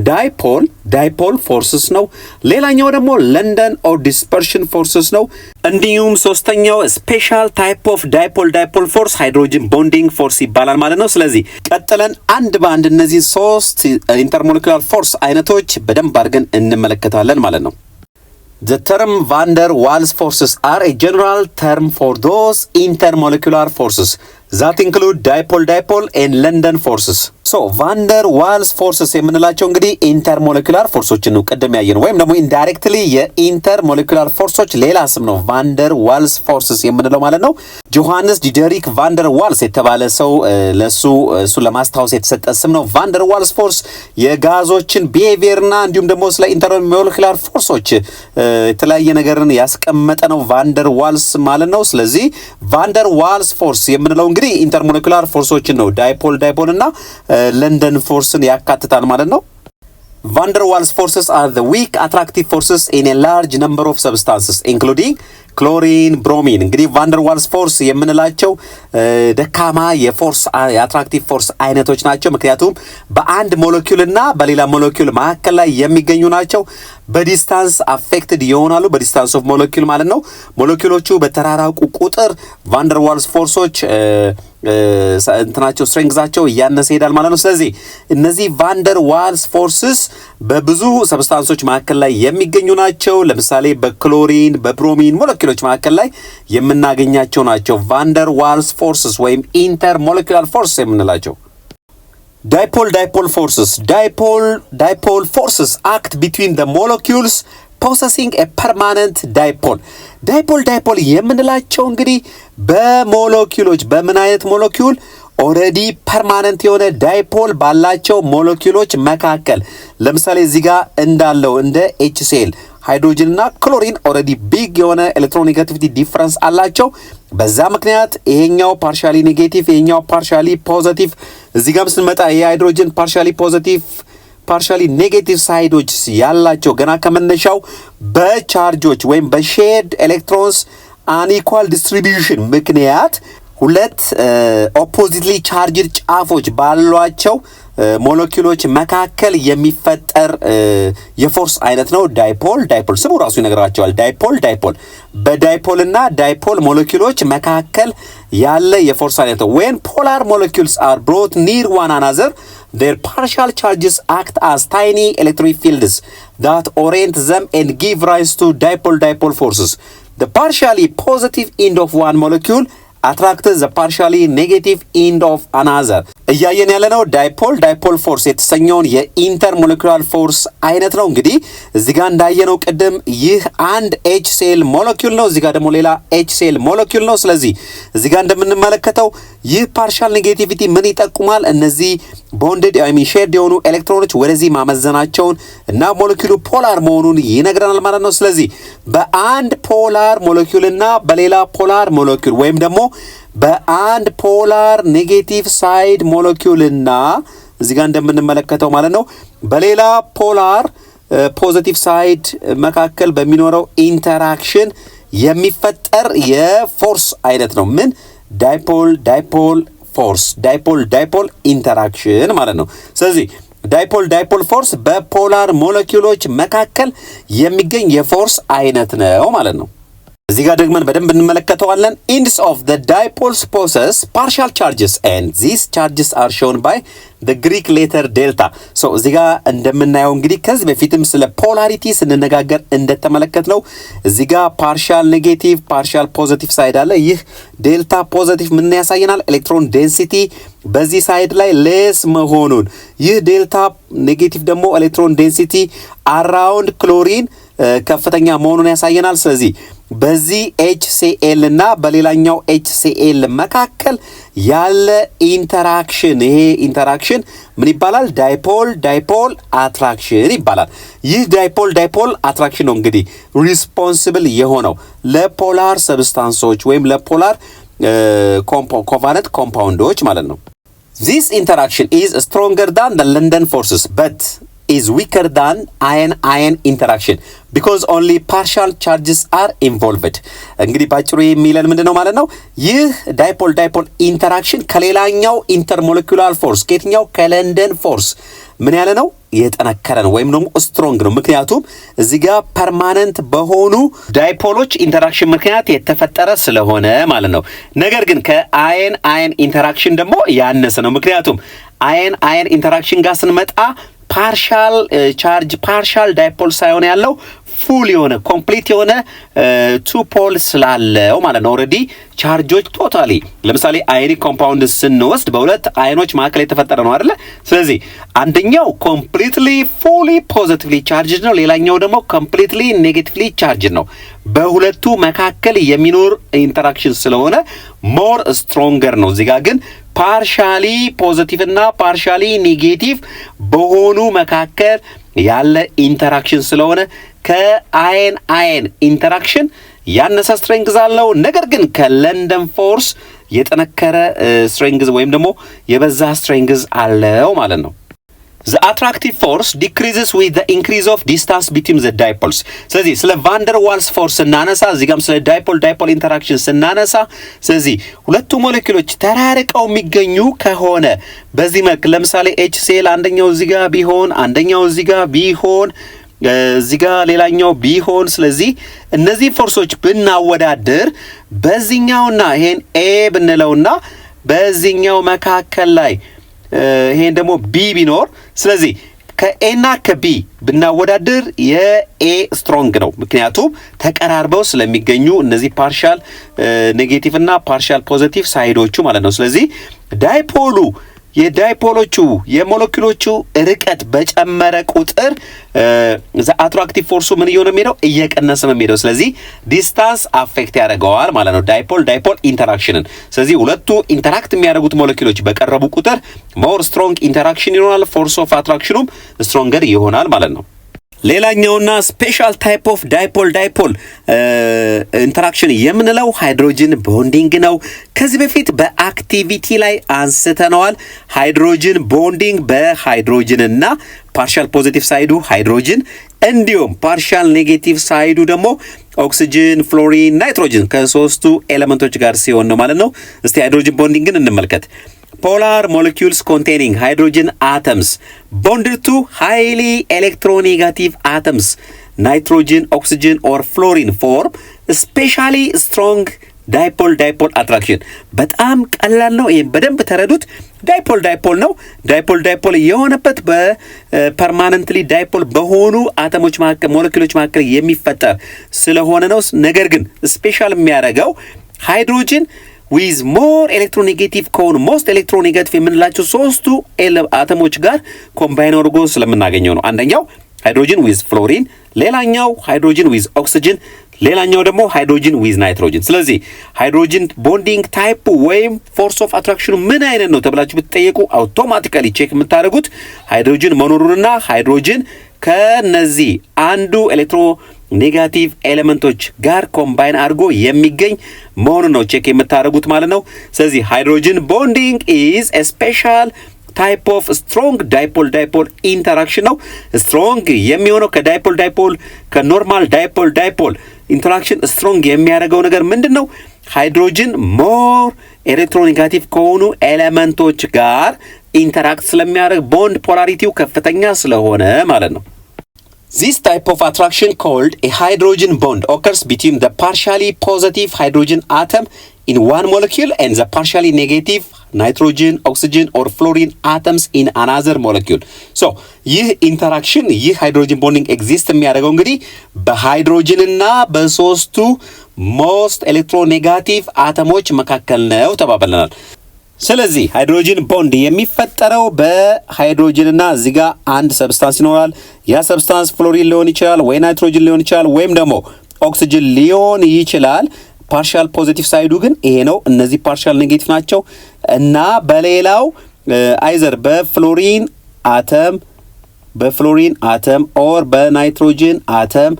ዳይፖል ፎርስስ ነው። ሌላኛው ደግሞ ለንደን ኦር ዲስፐርሽን ፎርስስ ነው። እንዲሁም ሶስተኛው ስፔሻል ታይፕ ኦፍ ዳይፖል ፎርስ ሃይድሮጅን ቦንዲንግ ፎርስ ይባላል ማለት ነው። ስለዚህ ቀጥለን አንድ በአንድ እነዚህ ሶስት ኢንተርሞለኪውላር ፎርስ አይነቶች በደንብ አድርገን እንመለከታለን ማለት ነው። The term van der Waals forces are a general term for those intermolecular forces that include dipole and London forces. So van der Waals forces የምንላቸው እንግዲህ ኢንተርሞለኪውላር ፎርሶችን ነው ቀደም ያየነው ወይም ደግሞ ኢንዳይሬክትሊ የኢንተርሞለኪውላር ፎርሶች ሌላ ስም ነው van der Waals forces የምንለው ማለት ነው። ጆሃንስ ዲደሪክ van der Waals የተባለ ሰው እሱ ለማስታወስ የተሰጠ ስም ነው። van der Waals ፎርስ የጋዞችን ቢሄቪየርና እንዲሁም ደግሞ ስለ ኢንተርሞለኪውላር ፎርሶች የተለያየ ነገርን ያስቀመጠ ነው van der Waals ማለት ነው። ስለዚህ van der Waals ፎርስ የምንለው እንግዲህ ኢንተርሞለኪውላር ፎርሶችን ነው ዳይፖል እና ለንደን ፎርስን ያካትታል ማለት ነው። van der Waals forces are the weak attractive forces in a large number of substances including ክሎሪን ብሮሚን። እንግዲህ van der Waals ፎርስ የምንላቸው ደካማ የፎርስ የአትራክቲቭ ፎርስ አይነቶች ናቸው። ምክንያቱም በአንድ ሞለኪውል እና በሌላ ሞለኪውል መካከል ላይ የሚገኙ ናቸው። በዲስታንስ አፌክትድ ይሆናሉ። በዲስታንስ ኦፍ ሞለኪውል ማለት ነው። ሞለኪውሎቹ በተራራቁ ቁጥር van der Waals ፎርሶች እንትናቸው ስትሬንግዛቸው እያነሰ ይሄዳል ማለት ነው። ስለዚህ እነዚህ van der Waals ፎርስስ በብዙ ሰብስታንሶች መካከል ላይ የሚገኙ ናቸው። ለምሳሌ በክሎሪን በብሮሚን ሞለኪውሎች መካከል ላይ የምናገኛቸው ናቸው van der Waals forces ወይም intermolecular forces የምንላቸው። Dipole forces. Dipole forces act between the molecules possessing a permanent dipole. Dipole የምንላቸው እንግዲህ በሞለኪውሎች በምን አይነት ሞለኪውል ኦልሬዲ ፐርማነንት የሆነ ዳይፖል ባላቸው ሞለኪውሎች መካከል ለምሳሌ እዚህ ጋር እንዳለው እንደ HCl ሃይድሮጅን እና ክሎሪን ኦልሬዲ ቢግ የሆነ ኤሌክትሮኔጋቲቪቲ ዲፈረንስ አላቸው። በዛ ምክንያት ይሄኛው ፓርሻሊ ኔጌቲቭ ይሄኛው ፓርሻሊ ፖዚቲቭ እዚህ ጋር ስንመጣ የሃይድሮጅን ፓርሻሊ ፖዚቲቭ ፓርሻሊ ኔጌቲቭ ሳይዶች ያላቸው ገና ከመነሻው በቻርጆች ወይም በሼርድ ኤሌክትሮንስ አንኢኳል ዲስትሪቢዩሽን ምክንያት ሁለት ኦፖዚትሊ ቻርጅድ ጫፎች ባሏቸው ሞለኪውሎች መካከል የሚፈጠር የፎርስ አይነት ነው ዳይፖል ስሙ ራሱ ይነግራቸዋል። ዳይፖል በዳይፖል እና ዳይፖል ሞለኪውሎች መካከል ያለ የፎርስ አይነት ነው። when polar molecules are brought near one another their partial charges act as tiny electric fields that orient them and give rise to dipole forces. The partially positive end of one molecule attract the partially negative end of another. እያየን ያለነው ዳይፖል ፎርስ የተሰኘውን የኢንተርሞለኪውላር ፎርስ አይነት ነው። እንግዲህ እዚህ ጋር እንዳየነው ቅድም ይህ አንድ HCl ሞለኪውል ነው፣ እዚህ ጋር ደግሞ ሌላ HCl ሞለኪውል ነው። ስለዚህ እዚህ ጋር እንደምንመለከተው ይህ ፓርሻል ኔጌቲቪቲ ምን ይጠቁማል? እነዚህ ቦንድድ ሼርድ የሆኑ ኤሌክትሮኖች ወደዚህ ማመዘናቸውን እና ሞለኪውሉ ፖላር መሆኑን ይነግረናል ማለት ነው። ስለዚህ በአንድ ፖላር ሞለኪውል እና በሌላ ፖላር ሞለኪውል ወይም ደግሞ በአንድ ፖላር ኔጌቲቭ ሳይድ ሞለኪውል እና እዚህ ጋር እንደምንመለከተው ማለት ነው በሌላ ፖላር ፖዚቲቭ ሳይድ መካከል በሚኖረው ኢንተራክሽን የሚፈጠር የፎርስ አይነት ነው። ምን ዳይፖል ፎርስ ዳይፖል ኢንተራክሽን ማለት ነው። ስለዚህ ዳይፖል ፎርስ በፖላር ሞለኪውሎች መካከል የሚገኝ የፎርስ አይነት ነው ማለት ነው። እዚህ ጋር ደግመን በደንብ እንመለከተዋለን። ends of the dipoles possess partial charges and these charges are shown by the Greek letter delta. so እዚህ ጋር እንደምናየው እንግዲህ ከዚህ በፊትም ስለ ፖላሪቲ ስንነጋገር እንደተመለከትነው እዚህ ጋር ፓርሻል ኔጌቲቭ ፓርሻል ፖዚቲቭ ሳይድ አለ። ይህ ዴልታ ፖዚቲቭ ምን ያሳየናል? ኤሌክትሮን ዴንሲቲ በዚህ ሳይድ ላይ ሌስ መሆኑን፣ ይህ ዴልታ ኔጌቲቭ ደግሞ ኤሌክትሮን ዴንሲቲ አራውንድ ክሎሪን ከፍተኛ መሆኑን ያሳየናል። ስለዚህ በዚህ HCl እና በሌላኛው HCl መካከል ያለ ኢንተራክሽን ይሄ ኢንተራክሽን ምን ይባላል? ዳይፖል አትራክሽን ይባላል። ይህ ዳይፖል አትራክሽን ነው እንግዲህ ሪስፖንሲብል የሆነው ለፖላር ሰብስታንሶች ወይም ለፖላር ኮቫለንት ኮምፓውንዶች ማለት ነው። This interaction is stronger than the London forces but is weaker than ion interaction because only partial charges are involved. እንግዲህ ባጭሩ የሚለን ምንድነው ማለት ነው? ይህ ዳይፖል ኢንተራክሽን ከሌላኛው ኢንተርሞለኪውላር ፎርስ ከየትኛው ከለንደን ፎርስ ምን ያለ ነው? የጠነከረ ነው ወይም ደግሞ ስትሮንግ ነው። ምክንያቱም እዚህ ጋር ፐርማነንት በሆኑ ዳይፖሎች ኢንተራክሽን ምክንያት የተፈጠረ ስለሆነ ማለት ነው። ነገር ግን ከአየን አየን ኢንተራክሽን ደግሞ ያነሰ ነው። ምክንያቱም አየን አየን ኢንተራክሽን ጋር ስንመጣ ፓርሻል ቻርጅ ፓርሻል ዳይፖል ሳይሆን ያለው ፉል የሆነ ኮምፕሊት የሆነ ቱ ፖል ስላለው ማለት ነው። ኦልሬዲ ቻርጆች ቶታሊ ለምሳሌ አዮኒክ ኮምፓውንድ ስንወስድ በሁለት አዮኖች መካከል የተፈጠረ ነው አይደለ? ስለዚህ አንደኛው ኮምፕሊትሊ ፉሊ ፖዚቲቭሊ ቻርጅድ ነው፣ ሌላኛው ደግሞ ኮምፕሊትሊ ኔጌቲቭሊ ቻርጅድ ነው። በሁለቱ መካከል የሚኖር ኢንተራክሽን ስለሆነ ሞር ስትሮንገር ነው። እዚህ ጋር ግን ፓርሻሊ ፖዚቲቭ እና ፓርሻሊ ኔጌቲቭ በሆኑ መካከል ያለ ኢንተራክሽን ስለሆነ ከአየን አየን ኢንተራክሽን ያነሰ ስትሬንግዝ አለው። ነገር ግን ከለንደን ፎርስ የጠነከረ ስትሬንግዝ ወይም ደግሞ የበዛ ስትሬንግዝ አለው ማለት ነው። The attractive force decreases with the increase of distance between the dipoles. ስለዚህ ስለ ቫንደር ዋልስ ፎርስ ስናነሳ እዚህ ጋርም ስለ ዳይፖል ኢንተራክሽን ስናነሳ ስለዚህ ሁለቱ ሞለኪውሎች ተራርቀው የሚገኙ ከሆነ በዚህ መልክ ለምሳሌ HCl አንደኛው እዚህ ጋር ቢሆን አንደኛው እዚህ ጋር ቢሆን እዚህ ጋር ሌላኛው ቢሆን ስለዚህ እነዚህ ፎርሶች ብናወዳድር በዚህኛውና ይሄን A ብንለውና በዚህኛው መካከል ላይ ይሄን ደግሞ ቢ ቢኖር ስለዚህ ከኤና ከቢ ብናወዳድር የኤ ስትሮንግ ነው። ምክንያቱም ተቀራርበው ስለሚገኙ እነዚህ ፓርሻል ኔጌቲቭ እና ፓርሻል ፖዚቲቭ ሳይዶቹ ማለት ነው። ስለዚህ ዳይፖሉ የዳይፖሎቹ የሞለኪውሎቹ ርቀት በጨመረ ቁጥር አትራክቲቭ ፎርሱ ምን እየሆነ የሚሄደው እየቀነሰ ነው የሚሄደው። ስለዚህ ዲስታንስ አፌክት ያደርገዋል ማለት ነው ዳይፖል ኢንተራክሽንን። ስለዚህ ሁለቱ ኢንተራክት የሚያደርጉት ሞለኪውሎች በቀረቡ ቁጥር ሞር ስትሮንግ ኢንተራክሽን ይሆናል፣ ፎርስ ኦፍ አትራክሽኑም ስትሮንገር ይሆናል ማለት ነው። ሌላኛውና ስፔሻል ታይፕ ኦፍ ዳይፖል ኢንተራክሽን የምንለው ሃይድሮጅን ቦንዲንግ ነው። ከዚህ በፊት በአክቲቪቲ ላይ አንስተነዋል። ሃይድሮጅን ቦንዲንግ በሃይድሮጅን እና ፓርሻል ፖዚቲቭ ሳይዱ ሃይድሮጅን እንዲሁም ፓርሻል ኔጌቲቭ ሳይዱ ደግሞ ኦክሲጅን፣ ፍሎሪን፣ ናይትሮጅን ከሶስቱ ኤሌመንቶች ጋር ሲሆን ነው ማለት ነው። እስቲ ሃይድሮጅን ቦንዲንግን እንመልከት። Polar molecules containing hydrogen atoms bonded to highly electronegative atoms, nitrogen, oxygen or fluorine form especially strong dipole attraction. በጣም ቀላል ነው። ይሄን በደንብ ተረዱት። ዳይፖል ነው። ዳይፖል የሆነበት በፐርማነንትሊ ዳይፖል በሆኑ አተሞች መካከል ሞለኪውሎች መካከል የሚፈጠር ስለሆነ ነው። ነገር ግን ስፔሻል የሚያደርገው ሃይድሮጅን ዊዝ ሞር ኤሌክትሮኔጌቲቭ ከሆኑ ሞስት ኤሌክትሮኔጋቲቭ የምንላቸው ሶስቱ አተሞች ጋር ኮምባይን አድርጎ ስለምናገኘው ነው። አንደኛው ሃይድሮጅን ዊዝ ፍሎሪን፣ ሌላኛው ሃይድሮጅን ዊዝ ኦክሲጅን፣ ሌላኛው ደግሞ ሃይድሮጅን ዊዝ ናይትሮጅን። ስለዚህ ሃይድሮጅን ቦንዲንግ ታይፕ ወይም ፎርስ ኦፍ አትራክሽኑ ምን አይነት ነው ተብላችሁ ብትጠየቁ አውቶማቲካሊ ቼክ የምታደርጉት ሃይድሮጅን መኖሩንና ሃይድሮጅን ከነዚህ አንዱ ኔጋቲቭ ኤሌመንቶች ጋር ኮምባይን አድርጎ የሚገኝ መሆኑን ነው ቼክ የምታደርጉት ማለት ነው። ስለዚህ ሃይድሮጅን ቦንዲንግ ኢዝ ኤ ስፔሻል ታይፕ ኦፍ ስትሮንግ ዳይፖል ኢንተራክሽን ነው። ስትሮንግ የሚሆነው ከዳይፖል ከኖርማል ዳይፖል ኢንተራክሽን ስትሮንግ የሚያደርገው ነገር ምንድን ነው? ሃይድሮጅን ሞር ኤሌክትሮኔጋቲቭ ከሆኑ ኤሌመንቶች ጋር ኢንተራክት ስለሚያደርግ ቦንድ ፖላሪቲው ከፍተኛ ስለሆነ ማለት ነው። This type of attraction called a hydrogen bond occurs between the partially positive hydrogen atom in one molecule and the partially negative nitrogen, oxygen or fluorine atoms in another molecule. So ይህ ኢንተራክሽን ይህ ሃይድሮጅን ቦንዲንግ ኤግዚስት የሚያደርገው እንግዲህ በሃይድሮጅን እና በሶስቱ ሞስት ኤሌክትሮኔጋቲቭ አተሞች መካከል ነው ተባብለናል። ስለዚህ ሃይድሮጅን ቦንድ የሚፈጠረው በሃይድሮጅንና እዚህ ጋር አንድ ሰብስታንስ ይኖራል። ያ ሰብስታንስ ፍሎሪን ሊሆን ይችላል ወይ ናይትሮጅን ሊሆን ይችላል ወይም ደግሞ ኦክሲጅን ሊሆን ይችላል። ፓርሻል ፖዚቲቭ ሳይዱ ግን ይሄ ነው። እነዚህ ፓርሻል ኔጌቲቭ ናቸው እና በሌላው አይዘር በፍሎሪን አተም ኦር በናይትሮጅን አተም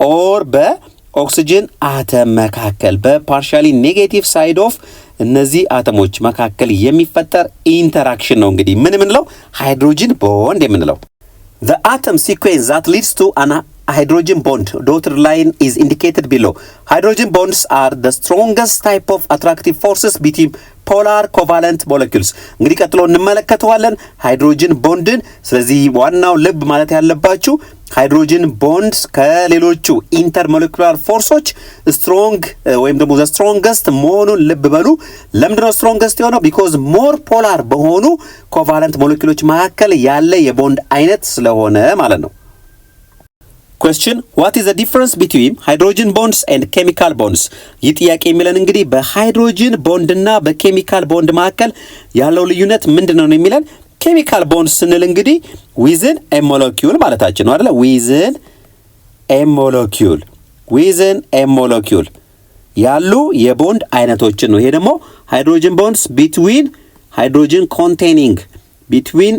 ኦር በኦክሲጅን አተም መካከል በፓርሻሊ ኔጌቲቭ ሳይድ ኦፍ እነዚህ አተሞች መካከል የሚፈጠር ኢንተራክሽን ነው እንግዲህ ምን የምንለው ሃይድሮጅን ቦንድ የምንለው። The atom sequence that leads to an hydrogen bond dotted line is indicated below. Hydrogen bonds are the strongest type of attractive forces between polar covalent molecules እንግዲህ ቀጥሎ እንመለከተዋለን ሃይድሮጅን ቦንድን ስለዚህ ዋናው ልብ ማለት ያለባችሁ ሃይድሮጅን ቦንድ ከሌሎቹ ኢንተርሞለኩላር ፎርሶች ስትሮንግ ወይም ደግሞ ዘ ስትሮንገስት መሆኑን ልብ በሉ ለምንድነው ስትሮንገስት የሆነው because more polar በሆኑ ኮቫለንት ሞለኪውሎች መካከል ያለ የቦንድ አይነት ስለሆነ ማለት ነው Question What is the difference between hydrogen bonds and chemical bonds? ይህ ጥያቄ የሚለን እንግዲህ በሃይድሮጅን ቦንድ እና በኬሚካል ቦንድ መካከል ያለው ልዩነት ምንድነው ነው የሚለን chemical bonds ስንል እንግዲህ within a molecule ማለታችን ነው አይደል within a molecule ያሉ የቦንድ አይነቶችን ነው ይሄ ደግሞ hydrogen bonds between hydrogen containing between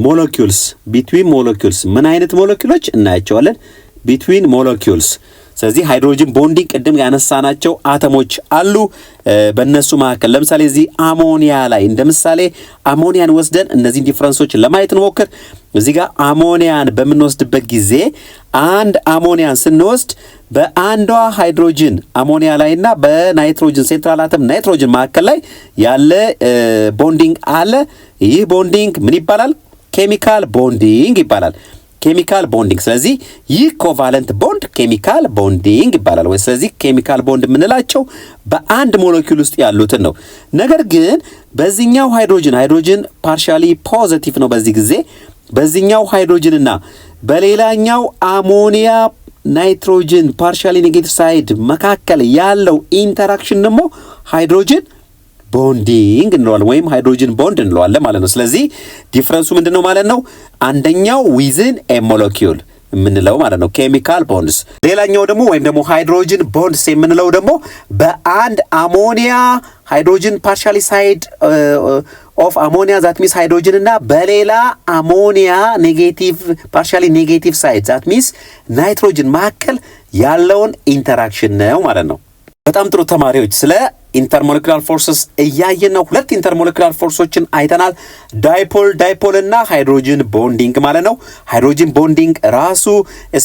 molecules ምን አይነት ሞለኪውሎች እናያቸዋለን between molecules ስለዚህ ሃይድሮጅን ቦንዲንግ ቀደም ያነሳናቸው አተሞች አሉ በእነሱ መካከል ለምሳሌ እዚህ አሞኒያ ላይ እንደምሳሌ አሞኒያን ወስደን እነዚህ ዲፈረንሶች ለማየት እንሞክር እዚህ ጋር አሞኒያን በመንወስድበት ጊዜ አንድ አሞኒያን ስንወስድ በአንዷ ሃይድሮጅን አሞኒያ ላይና በናይትሮጅን ሴንትራል አተም ናይትሮጅን መካከል ላይ ያለ ቦንዲንግ አለ ይህ ቦንዲንግ ምን ይባላል ኬሚካል ቦንዲንግ ይባላል ኬሚካል ቦንዲንግ ስለዚህ ይህ ኮቫለንት ቦንድ ኬሚካል ቦንዲንግ ይባላል ወይ ስለዚህ ኬሚካል ቦንድ ምንላቸው በአንድ ሞለኪውል ውስጥ ያሉትን ነው ነገር ግን በዚህኛው ሃይድሮጅን ፓርሻሊ ፖዚቲቭ ነው በዚህ ጊዜ በዚህኛው ሃይድሮጅን እና በሌላኛው አሞኒያ ናይትሮጅን ፓርሻሊ ኔጌቲቭ ሳይድ መካከል ያለው ኢንተራክሽን ደግሞ ሃይድሮጅን ቦንዲንግ እንለዋለን ወይም ሃይድሮጅን ቦንድ እንለዋለን ማለት ነው ስለዚህ ዲፈረንሱ ምንድነው ማለት ነው አንደኛው within a molecule የምንለው ማለት ነው ኬሚካል ቦንድስ ሌላኛው ደግሞ ወይም ደግሞ ሃይድሮጅን ቦንድስ የምንለው ደግሞ በአንድ አሞኒያ ሃይድሮጅን ፓርሻሊ ሳይድ ኦፍ አሞኒያ ዛት ሚንስ ሃይድሮጅን እና በሌላ አሞኒያ ኔጌቲቭ ፓርሻሊ ኔጌቲቭ ሳይድ ዛት ሚንስ ናይትሮጅን መካከል ያለውን ኢንተራክሽን ነው ማለት ነው በጣም ጥሩ ተማሪዎች ስለ intermolecular forces እያየን ነው ሁለት intermolecular forceዎችን አይተናል ዳይፖል እና ሃይድሮጅን ቦንዲንግ ማለት ነው ሃይድሮጅን ቦንዲንግ ራሱ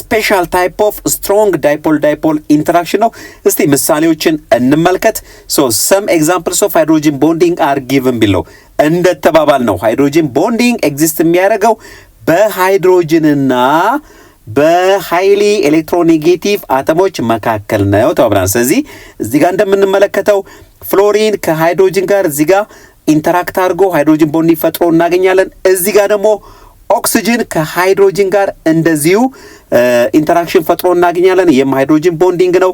ስፔሻል ታይፕ ኦፍ ስትሮንግ ዳይፖል ኢንተራክሽን ነው እስቲ ምሳሌዎችን እንመልከት so some examples of hydrogen bonding are given below እንደተባባል ነው ሃይድሮጅን ቦንዲንግ ኤግዚስት የሚያደርገው በሃይድሮጅንና በሃይሊ ኤሌክትሮኔጌቲቭ አተሞች መካከል ነው ተባብራን ስለዚህ እዚህ ጋር እንደምንመለከተው ፍሎሪን ከሃይድሮጅን ጋር እዚህ ጋር ኢንተራክት አድርጎ ሃይድሮጅን ቦንድ ፈጥሮ እናገኛለን እዚህ ጋር ደግሞ ኦክሲጅን ከሃይድሮጅን ጋር እንደዚሁ ኢንተራክሽን ፈጥሮ እናገኛለን ይሄም ሃይድሮጅን ቦንዲንግ ነው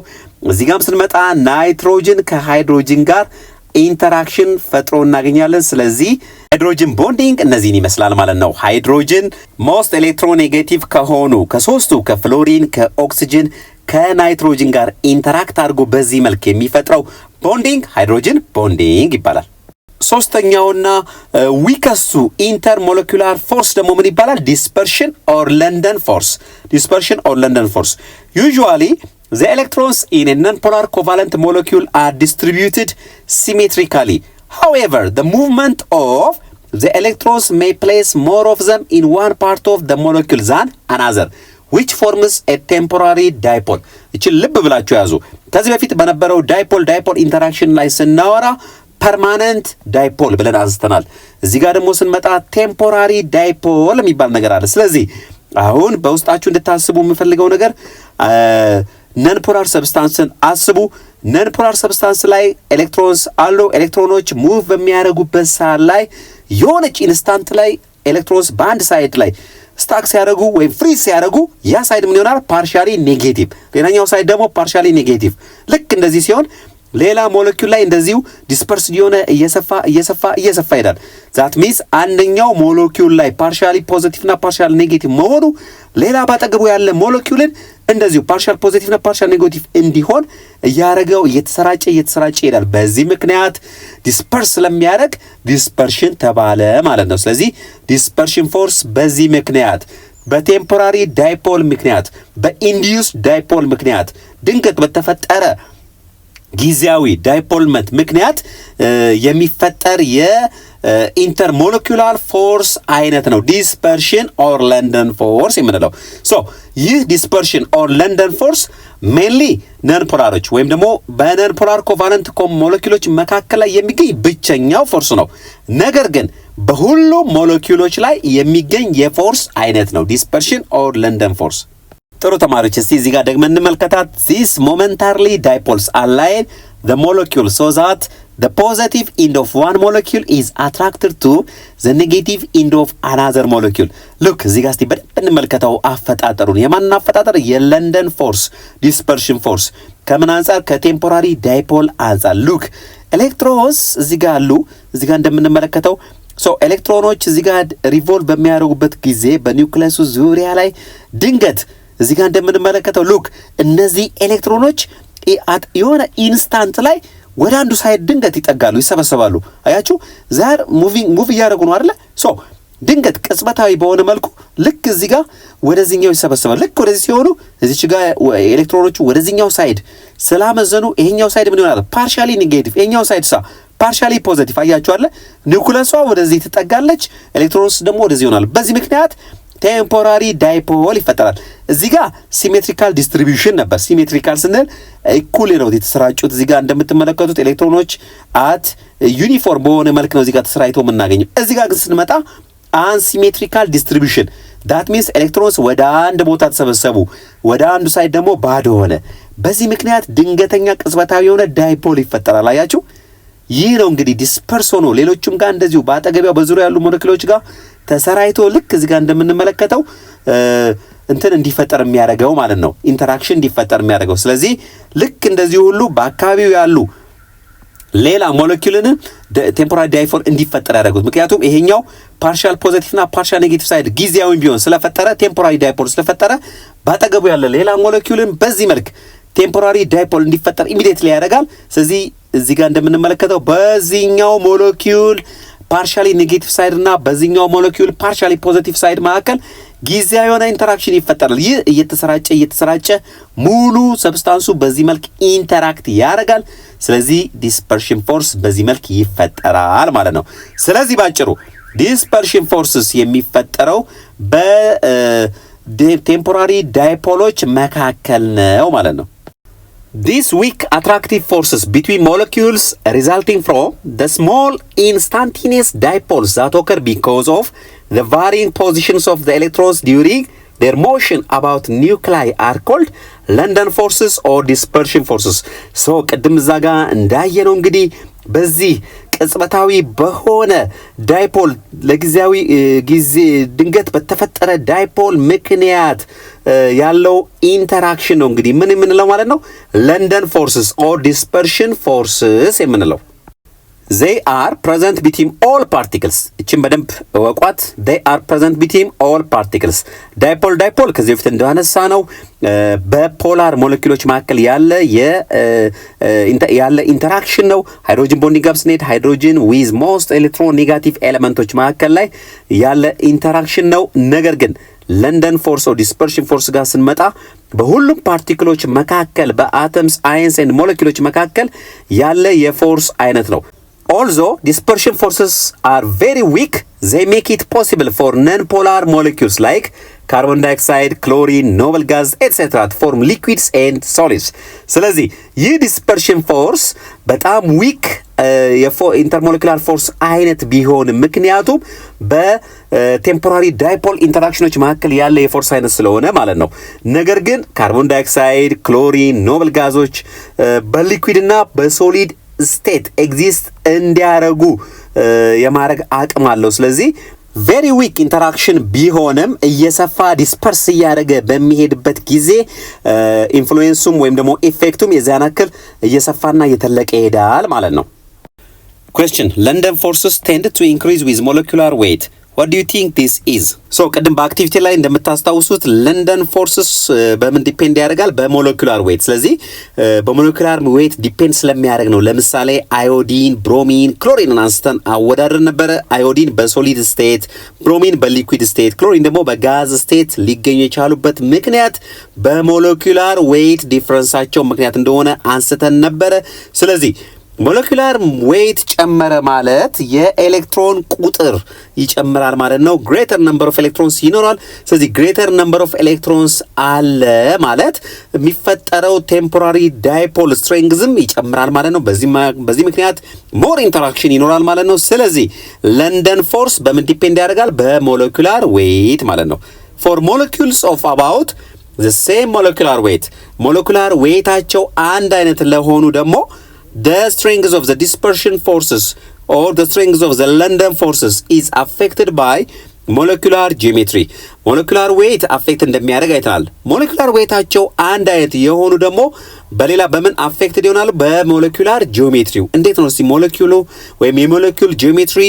እዚህ ጋርም ስንመጣ ናይትሮጅን ከሃይድሮጅን ጋር ኢንተራክሽን ፈጥሮ እናገኛለን ስለዚህ ሃይድሮጅን ቦንዲንግ እነዚህን ይመስላል ማለት ነው ሃይድሮጅን ሞስት ኤሌክትሮኔጌቲቭ ከሆኑ ከሶስቱ ከፍሎሪን ከኦክሲጅን ከናይትሮጅን ጋር ኢንተራክት አድርጎ በዚህ መልክ የሚፈጥረው ቦንዲንግ ሃይድሮጅን ቦንዲንግ ይባላል ሶስተኛውና ዊከሱ ኢንተርሞለኩላር ፎርስ ደግሞ ምን ይባላል dispersion or London force usually the electrons in a non-polar covalent molecule are distributed symmetrically. However, the movement of the electrons may place more of them in one part of the molecule than another, which forms a temporary dipole. እቺ ልብ ብላችሁ ያዙ ከዚህ በፊት በነበረው ዳይፖል ኢንተራክሽን ላይ ስናወራ ፐርማነንት ዳይፖል ብለን አስተናል እዚህ ጋር ደግሞ ስንመጣ ቴምፖራሪ ዳይፖል የሚባል ነገር አለ ስለዚህ አሁን በውስጣችሁ እንድታስቡ የምፈልገው ነገር ነን ፖላር ሰብስታንስን አስቡ ነን ፖላር ሰብስታንስ ላይ ኤሌክትሮንስ አሉ ኤሌክትሮኖች ሙቭ በሚያደርጉበት ሰዓት ላይ የሆነች ኢንስታንት ላይ ኤሌክትሮንስ በአንድ ሳይድ ላይ ስታክ ሲያደርጉ ወይ ፍሪዝ ሲያደርጉ ያ ሳይድ ምን ይሆናል ፓርሻሊ ኔጌቲቭ ሌላኛው ሳይድ ደግሞ ፓርሻሊ ኔጌቲቭ ልክ እንደዚህ ሲሆን ሌላ ሞለኪውል ላይ እንደዚሁ ዲስፐርስ የሆነ እየሰፋ ይሄዳል ዛት ሚንስ አንደኛው ሞለኪውል ላይ ፓርሻሊ ፖዚቲቭ እና ፓርሻሊ ኔጌቲቭ መሆኑ ሌላ ባጠገቡ ያለ ሞለኪውልን እንደዚሁ ፓርሻል ፖዚቲቭ እና ፓርሻል ኔጌቲቭ እንዲሆን ያረጋው እየተሰራጨ ይሄዳል በዚህ ምክንያት ዲስፐርስ ስለሚያደርግ ዲስፐርሽን ተባለ ማለት ነው ስለዚህ ዲስፐርሽን ፎርስ በዚህ ምክንያት በቴምፖራሪ ዳይፖል ምክንያት በኢንዲዩስ ዳይፖል ምክንያት ድንገት በተፈጠረ ጊዜያዊ ዳይፖልመንት ምክንያት የሚፈጠር የኢንተርሞለኩላር ፎርስ አይነት ነው ዲስፐርሽን ኦር ለንደን ፎርስ የምንለው ሶ ይህ ዲስፐርሽን ኦር ለንደን ፎርስ ሜንሊ ነን ፖላሮች ወይም ደግሞ በነን ፖላር ኮቫለንት ሞለኪውሎች መካከል ላይ የሚገኝ ብቸኛው ፎርስ ነው። ነገር ግን በሁሉም ሞለኪውሎች ላይ የሚገኝ የፎርስ አይነት ነው ዲስፐርሽን ኦር ለንደን ፎርስ። ጥሩ ተማሪዎች እስቲ እዚህ ጋር ደግመን እንመልከታት። this momentarily dipoles align the molecule so that the positive end of one molecule is attracted to the negative end of another molecule. look እዚህ ጋር እስቲ በደንብ እንመልከተው አፈጣጠሩን። የማን አፈጣጠር? የለንደን ፎርስ ዲስፐርሽን ፎርስ። ከምን አንፃር? ከቴምፖራሪ ዳይፖል አንፃር። look ኤሌክትሮንስ እዚህ ጋር አሉ። እዚህ ጋር እንደምንመለከተው ኤሌክትሮኖች እዚህ ጋር ሪቮልቭ በሚያደርጉበት ጊዜ በኒውክሊየሱ ዙሪያ ላይ ድንገት እዚህ ጋር እንደምንመለከተው ሉክ እነዚህ ኤሌክትሮኖች የሆነ ኢንስታንት ላይ ወደ አንዱ ሳይድ ድንገት ይጠጋሉ፣ ይሰበሰባሉ። አያችሁ ዛር ሙቭ እያደረጉ ነው አይደለ? ድንገት ቅጽበታዊ በሆነ መልኩ ልክ እዚህ ጋር ወደዚህኛው ይሰበሰባል። ልክ ወደዚህ ሲሆኑ እዚች ጋር ኤሌክትሮኖቹ ወደዚህኛው ሳይድ ስላመዘኑ ይሄኛው ሳይድ ምን ይሆናል? ፓርሻሊ ኔጌቲቭ፣ ይሄኛው ሳይድ ፓርሻሊ ፖዚቲቭ። አያችሁ አይደለ? ኒውክሊየሷ ወደዚህ ትጠጋለች፣ ኤሌክትሮንስ ደግሞ ወደዚህ ይሆናል። በዚህ ምክንያት ቴምፖራሪ ዳይፖል ይፈጠራል። እዚህ ጋር ሲሜትሪካል ዲስትሪቢዩሽን ነበር። ሲሜትሪካል ስንል እኩል ነው የተሰራጩት። እዚህ ጋር እንደምትመለከቱት ኤሌክትሮኖች አት ዩኒፎርም በሆነ መልክ ነው እዚህ ጋር ተሰራጭተው የምናገኘው። እዚህ ጋር ግን ስንመጣ አንሲሜትሪካል ዲስትሪቢዩሽን ዳት ሚንስ ኤሌክትሮንስ ወደ አንድ ቦታ ተሰበሰቡ፣ ወደ አንዱ ሳይድ ደግሞ ባዶ ሆነ። በዚህ ምክንያት ድንገተኛ ቅጽበታዊ የሆነ ዳይፖል ይፈጠራል። አያችሁ ይህ ነው እንግዲህ ዲስፐርስ ሆኖ ሌሎችም ጋር እንደዚሁ በአጠገቢያው በዙሪያ ያሉ ሞለኪውሎች ጋር ተሰራይቶ ልክ እዚህ ጋር እንደምንመለከተው እንትን እንዲፈጠር የሚያደርገው ማለት ነው፣ ኢንተራክሽን እንዲፈጠር የሚያደርገው። ስለዚህ ልክ እንደዚህ ሁሉ በአካባቢው ያሉ ሌላ ሞለኪውልን ቴምፖራሪ ዳይፖል እንዲፈጠር ያደርጉት። ምክንያቱም ይሄኛው ፓርሻል ፖዚቲቭና ፓርሻል ኔጌቲቭ ሳይድ ጊዜያዊ ቢሆን ስለፈጠረ ቴምፖራሪ ዳይፖል ስለፈጠረ ባጠገቡ ያለ ሌላ ሞለኪውልን በዚህ መልክ ቴምፖራሪ ዳይፖል እንዲፈጠር ኢሚዲየትሊ ያደርጋል። ስለዚህ እዚህ ጋር እንደምንመለከተው በዚህኛው ሞለኪውል ፓርሻሊ ኔጌቲቭ ሳይድ እና በዚህኛው ሞለኪውል ፓርሻሊ ፖዚቲቭ ሳይድ መካከል ጊዜያዊ የሆነ ኢንተራክሽን ይፈጠራል። ይህ እየተሰራጨ ሙሉ ሰብስታንሱ በዚህ መልክ ኢንተራክት ያደርጋል። ስለዚህ ዲስፐርሽን ፎርስ በዚህ መልክ ይፈጠራል ማለት ነው። ስለዚህ ባጭሩ ዲስፐርሽን ፎርስስ የሚፈጠረው በቴምፖራሪ ዳይፖሎች መካከል ነው ማለት ነው። These weak attractive forces between molecules resulting from the small instantaneous dipoles that occur because of the varying positions of the electrons during their motion about nuclei are called London forces or dispersion forces. So ቅድም እዛ ጋር እንዳየነው እንግዲህ በዚህ ቅጽበታዊ በሆነ ዳይፖል ለጊዜያዊ ጊዜ ድንገት በተፈጠረ ዳይፖል ምክንያት ያለው ኢንተራክሽን ነው እንግዲህ ምን የምንለው ማለት ነው? ለንደን ፎርስስ ኦር ዲስፐርሽን ፎርስስ የምንለው። they are present between all particles። እቺን በደንብ ወቋት። they are present between all particles። ዳይፖል ከዚህ በፊት እንዳነሳ ነው በፖላር ሞለኪውሎች መካከል ያለ ኢንተራክሽን ነው። ሃይድሮጅን ቦንዲንግ ጋር ስንሄድ ሃይድሮጅን ዊዝ ሞስት ኤሌክትሮን ኔጋቲቭ ኤሌመንቶች መካከል ላይ ያለ ኢንተራክሽን ነው። ነገር ግን ለንደን ፎርስ ኦር ዲስፐርሽን ፎርስ ጋር ስንመጣ በሁሉም ፓርቲክሎች መካከል በአተምስ አየንስ ኤንድ ሞለኪውሎች መካከል ያለ የፎርስ አይነት ነው። Although dispersion forces are very weak, they make it possible for non-polar molecules like carbon dioxide, chlorine, noble gas, etc. to form liquids and solids. ስለዚህ ይህ dispersion force በጣም weak ኢንተርሞሌኩላር ፎርስ አይነት ቢሆን ምክንያቱም በቴምፖራሪ ዳይፖል ኢንተራክሽኖች መካከል ያለ የፎርስ አይነት ስለሆነ ማለት ነው። ነገር ግን ካርቦን ዳይኦክሳይድ፣ ክሎሪን፣ ኖብል ጋዞች በሊኩዊድና በሶሊድ ስቴት ኤግዚስት እንዲያረጉ የማድረግ አቅም አለው። ስለዚህ ቬሪ ዊክ ኢንተራክሽን ቢሆንም እየሰፋ ዲስፐርስ እያደረገ በሚሄድበት ጊዜ ኢንፍሉዌንሱም ወይም ደግሞ ኢፌክቱም የዚያን ያክል እየሰፋና እየተለቀ ይሄዳል ማለት ነው። Question: London forces tend to increase with molecular weight. What do you think this is? So ቅድም በአክቲቪቲ ላይ እንደምታስታውሱት ለንደን ፎርስስ በምን ዲፔንድ ያደርጋል? በሞለኪውላር ዌት። ስለዚህ በሞለኪውላር ዌት ዲፔንድ ስለሚያደርግ ነው። ለምሳሌ አዮዲን፣ ብሮሚን፣ ክሎሪንን አንስተን አወዳደር ነበረ። አዮዲን በሶሊድ ስቴት፣ ብሮሚን በሊኩዊድ ስቴት፣ ክሎሪን ደግሞ በጋዝ ስቴት ሊገኙ የቻሉበት ምክንያት በሞለኪውላር ዌት ዲፍረንሳቸው ምክንያት እንደሆነ አንስተን ነበረ። ስለዚህ ሞለኪላር ዌይት ጨመረ ማለት የኤሌክትሮን ቁጥር ይጨምራል ማለት ነው። ግሬተር ነምበር ኦፍ ኤሌክትሮንስ ይኖራል። ስለዚህ ግሬተር ነምበር ኦፍ ኤሌክትሮንስ አለ ማለት የሚፈጠረው ቴምፖራሪ ዳይፖል ስትሬንግዝም ይጨምራል ማለት ነው። በዚህ ምክንያት ሞር ኢንተራክሽን ይኖራል ማለት ነው። ስለዚህ ለንደን ፎርስ በምን ዲፔንድ ያደርጋል? በሞለኪላር ዌይት ማለት ነው። for molecules of about the same molecular weight molecular weighታቸው አንድ አይነት ለሆኑ ደግሞ the strength of the dispersion forces or the strength of the London forces is affected by molecular geometry molecular weight affect እንደሚያደርግ አይተናል። molecular weighታቸው አንድ አይነት የሆኑ ደግሞ በሌላ በምን affected ይሆናሉ? በሞለኪውላር ጂኦሜትሪው። እንዴት ነው እስቲ ሞለኪውሉ ወይም የሞለኪውል ጂኦሜትሪ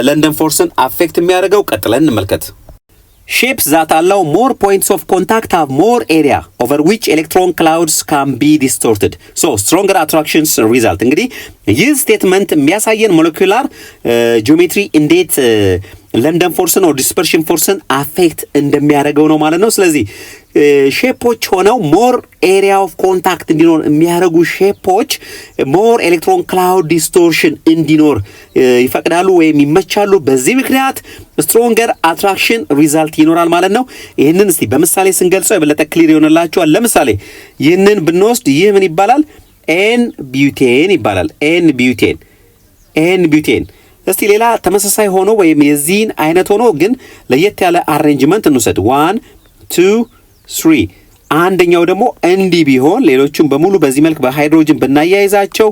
ለንደን ፎርስን affect የሚያደርገው? ቀጥለን እንመልከት። Shapes that allow more points of contact have more area over which electron clouds can be distorted. So stronger attractions result. እንግዲህ ይህ ስቴትመንት የሚያሳየን ሞለኪውላር ጂኦሜትሪ እንዴት ለንደን ፎርስን ኦር ዲስፐርሽን ፎርስን አፌክት እንደሚያደርገው ነው ማለት ነው። ስለዚህ ሼፖች ሆነው ሞር ኤሪያ ኦፍ ኮንታክት እንዲኖር የሚያደርጉ ሼፖች ሞር ኤሌክትሮን ክላውድ ዲስቶርሽን እንዲኖር ይፈቅዳሉ ወይም ይመቻሉ። በዚህ ምክንያት ስትሮንገር አትራክሽን ሪዛልት ይኖራል ማለት ነው። ይህንን እስቲ በምሳሌ ስንገልጸው የበለጠ ክሊር ይሆንላችኋል። ለምሳሌ ይህንን ብንወስድ ይህ ምን ይባላል? ኤን ቢዩቴን ይባላል። ኤን ቢዩቴን እስቲ ሌላ ተመሳሳይ ሆኖ ወይም የዚህን አይነት ሆኖ ግን ለየት ያለ አሬንጅመንት እንውሰድ። 1 2 3 አንደኛው ደግሞ እንዲህ ቢሆን ሌሎቹም በሙሉ በዚህ መልክ በሃይድሮጅን ብናያይዛቸው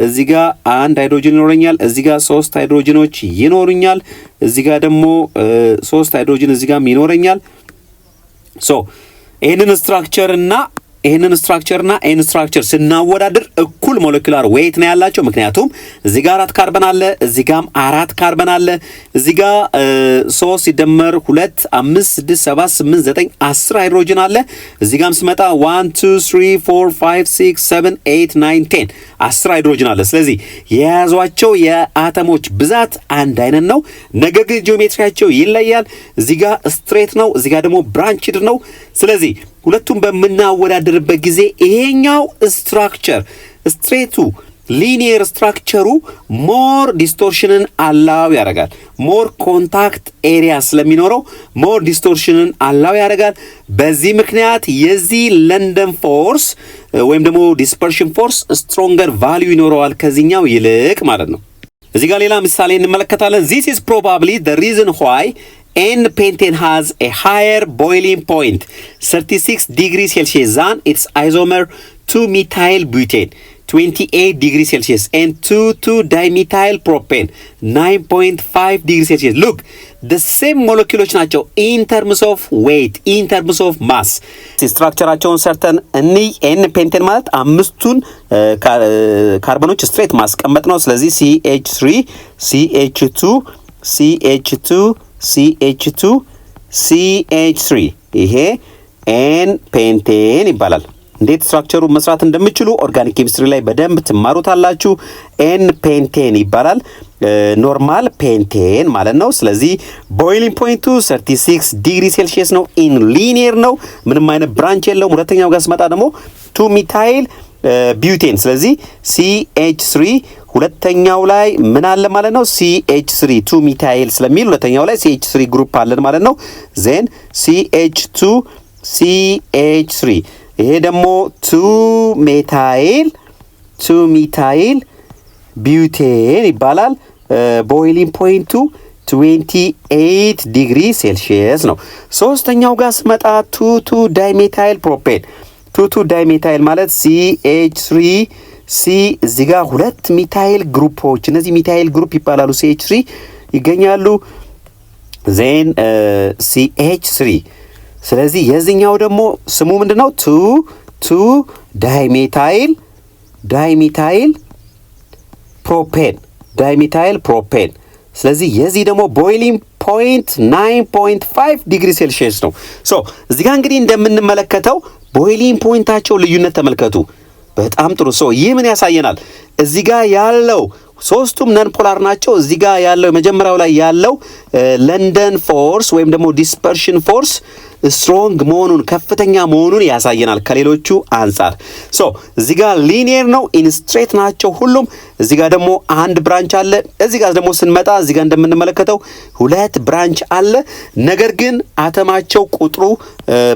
እዚህ ጋር አንድ ሃይድሮጅን ይኖረኛል፣ እዚህ ጋር 3 ሃይድሮጅኖች ይኖሩኛል፣ እዚህ ጋር ደግሞ 3 ሃይድሮጅን እዚህ ጋርም ይኖረኛል። ሶ ይሄንን ስትራክቸርና ይሄን ስትራክቸር ስናወዳድር እኩል ሞለኪውላር ዌይት ነው ያላቸው። ምክንያቱም እዚህ ጋር 4 ካርበን አለ፣ እዚህ ጋርም 4 ካርበን አለ፣ እዚህ ጋር 3 ሲደመር 2 5 6 7 8 9 10 ሃይድሮጅን አለ። እዚህ ጋርም ስመጣ 1 2 3 4 5 6 7 8 9 10 10 ሃይድሮጅን አለ። ስለዚህ የያዟቸው የአተሞች ብዛት አንድ አይነት ነው፣ ነገር ግን ጂኦሜትሪያቸው ይለያል። እዚህ ጋር ስትሬት ነው፣ እዚህ ጋር ደግሞ ብራንችድ ነው። ስለዚህ ሁለቱም በመናወዳደርበት ጊዜ ይሄኛው ስትራክቸር ስትሬቱ ሊኒየር ስትራክቸሩ ሞር ዲስቶርሽንን አላው ያደርጋል። ሞር ኮንታክት ኤሪያ ስለሚኖረው ሞር ዲስቶርሽንን አላው ያደርጋል። በዚህ ምክንያት የዚህ ለንደን ፎርስ ወይም ደግሞ ዲስፐርሽን ፎርስ ስትሮንገር ቫልዩ ይኖረዋል ከዚህኛው ይልቅ ማለት ነው። እዚህ ጋር ሌላ ምሳሌ እንመለከታለን። this is probably the reason why N-pentane has a higher boiling point 36 degrees Celsius than its isomer 2-methyl butane 28 degrees Celsius and 2,2-dimethyl propane 9.5 degrees Celsius. Look, the same molecules ናቸው in terms of weight, in terms of mass. ስትራክቸራቸውን ሰርተን N-pentane ማለት አምስቱን ካርቦኖች ስትሬት ማስቀመጥ ነው። ስለዚህ CH3 CH2 CH2 CH2 CH3 ይሄ ኤን ፔንቴን ይባላል። እንዴት ስትራክቸሩ መስራት እንደምችሉ ኦርጋኒክ ኬሚስትሪ ላይ በደንብ ትማሩታላችሁ። ኤን ፔንቴን ይባላል። ኖርማል ፔንቴን ማለት ነው። ስለዚህ ቦይሊንግ ፖይንቱ 36 ዲግሪ ሴልሺየስ ነው። ኢን ሊኒየር ነው፣ ምንም አይነት ብራንች የለውም። ሁለተኛው ጋር ስመጣ ደግሞ 2 ሚታይል ቢዩቴን። ስለዚህ CH3 ሁለተኛው ላይ ምን አለ ማለት ነው? CH3 2 ሚታይል ስለሚል ሁለተኛው ላይ CH3 ግሩፕ አለን ማለት ነው። ዜን CH2 CH3 ይሄ ደግሞ 2 ሚታይል ቢዩቴን ይባላል። ቦይሊንግ ፖይንቱ 28 ዲግሪ ሴልሺየስ ነው። ሶስተኛው ጋር ስመጣ 2 ዳይሜታይል ፕሮፔን 2 ዳይሜታይል ማለት CH3 ሲ እዚህ ጋር 2 ሚታይል ግሩፖች እነዚህ ሚታይል ግሩፕ ይባላሉ። CH3 ይገኛሉ። ዜን CH3 ስለዚህ የዚህኛው ደግሞ ስሙ ምንድነው? 2 ዳይሜታይል ፕሮፔን ስለዚህ የዚህ ደግሞ ቦይሊንግ ፖይንት 9.5 ዲግሪ ሴልሺየስ ነው። ሶ እዚህ ጋር እንግዲህ እንደምንመለከተው ቦይሊንግ ፖይንታቸው ልዩነት ተመልከቱ። በጣም ጥሩ ሰው ይህ ምን ያሳየናል? እዚህ ጋር ያለው ሶስቱም ነን ፖላር ናቸው። እዚህ ጋር ያለው የመጀመሪያው ላይ ያለው ለንደን ፎርስ ወይም ደግሞ ዲስፐርሽን ፎርስ ስትሮንግ መሆኑን ከፍተኛ መሆኑን ያሳየናል ከሌሎቹ አንፃር። ሶ እዚህ ጋር ሊኒየር ነው፣ ኢንስትሬት ናቸው ሁሉም። እዚህ ጋር ደግሞ አንድ ብራንች አለ። እዚህ ጋር ደግሞ ስንመጣ እዚህ ጋር እንደምንመለከተው ሁለት ብራንች አለ። ነገር ግን አተማቸው ቁጥሩ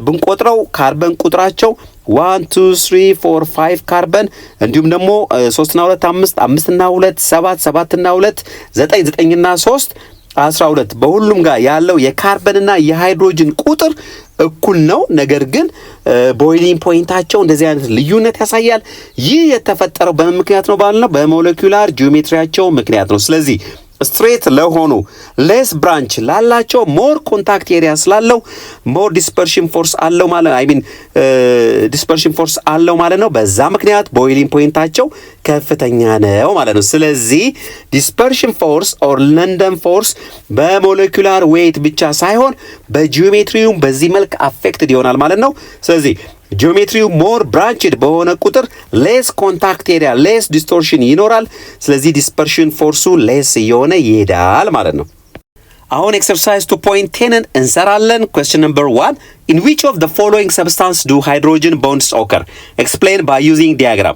ብንቆጥረው ካርበን ቁጥራቸው 1 2 3 4 5 ካርበን እንዲሁም ደግሞ 3 እና 2 5 5 እና 2 7 7 እና 2 9 9 እና 3 12 በሁሉም ጋር ያለው የካርበን እና የሃይድሮጅን ቁጥር እኩል ነው። ነገር ግን ቦይሊንግ ፖይንታቸው እንደዚህ አይነት ልዩነት ያሳያል። ይህ የተፈጠረው በምን ምክንያት ነው ባልነው? በሞለኪውላር ጂኦሜትሪያቸው ምክንያት ነው። ስለዚህ ስትሬት ለሆኑ ሌስ ብራንች ላላቸው ሞር ኮንታክት ኤሪያ ስላለው ሞር ዲስፐርሽን ፎርስ አለው ማለት ዲስፐርሽን ፎርስ አለው ማለት ነው። በዛ ምክንያት ቦይሊንግ ፖይንታቸው ከፍተኛ ነው ማለት ነው። ስለዚህ ዲስፐርሽን ፎርስ ኦር ለንደን ፎርስ በሞለኪውላር ዌይት ብቻ ሳይሆን በጂኦሜትሪውም በዚህ መልክ አፌክትድ ይሆናል ማለት ነው። ስለዚህ ጂኦሜትሪው ሞር ብራንችድ በሆነ ቁጥር ሌስ ኮንታክት ኤሪያ ሌስ ዲስቶርሽን ይኖራል። ስለዚህ ዲስፐርሽን ፎርሱ ሌስ እየሆነ ይሄዳል ማለት ነው። አሁን ኤክሰርሳይዝ 2.10 እንሰራለን። question number 1 in which of the following substance do hydrogen bonds occur? explain by using diagram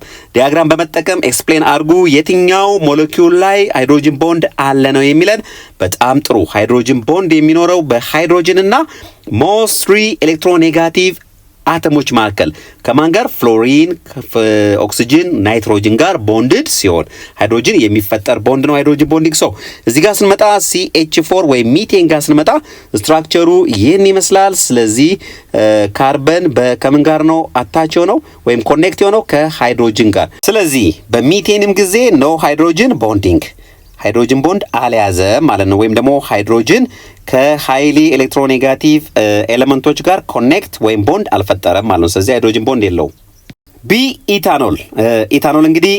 በመጠቀም ኤክስፕሌን አድርጉ የትኛው ሞለኪውል ላይ ሃይድሮጅን ቦንድ አለ ነው የሚለን። በጣም ጥሩ። ሃይድሮጅን ቦንድ የሚኖረው በሃይድሮጅን እና ሞስት 3 ኤሌክትሮኔጋቲቭ አተሞች መካከል ከማን ጋር? ፍሎሪን፣ ኦክሲጅን፣ ናይትሮጅን ጋር ቦንድድ ሲሆን ሃይድሮጅን የሚፈጠር ቦንድ ነው ሃይድሮጅን ቦንዲንግ። ሶ እዚህ ጋር ስንመጣ CH4 ወይም ሚቴን ጋር ስንመጣ ስትራክቸሩ ይህን ይመስላል። ስለዚህ ካርበን ከምን ጋር ነው አታች ነው ወይም ኮኔክት የሆነው? ከሃይድሮጅን ጋር። ስለዚህ በሚቴንም ጊዜ ኖ ሃይድሮጅን ቦንዲንግ ሃይድሮጅን ቦንድ አልያዘም ማለት ነው። ወይም ደግሞ ሃይድሮጅን ከሃይሊ ኤሌክትሮኔጋቲቭ ኤሌመንቶች ጋር ኮኔክት ወይም ቦንድ አልፈጠረም ማለት ነው። ስለዚህ ሃይድሮጅን ቦንድ የለውም። ቢ ኢታኖል። ኢታኖል እንግዲህ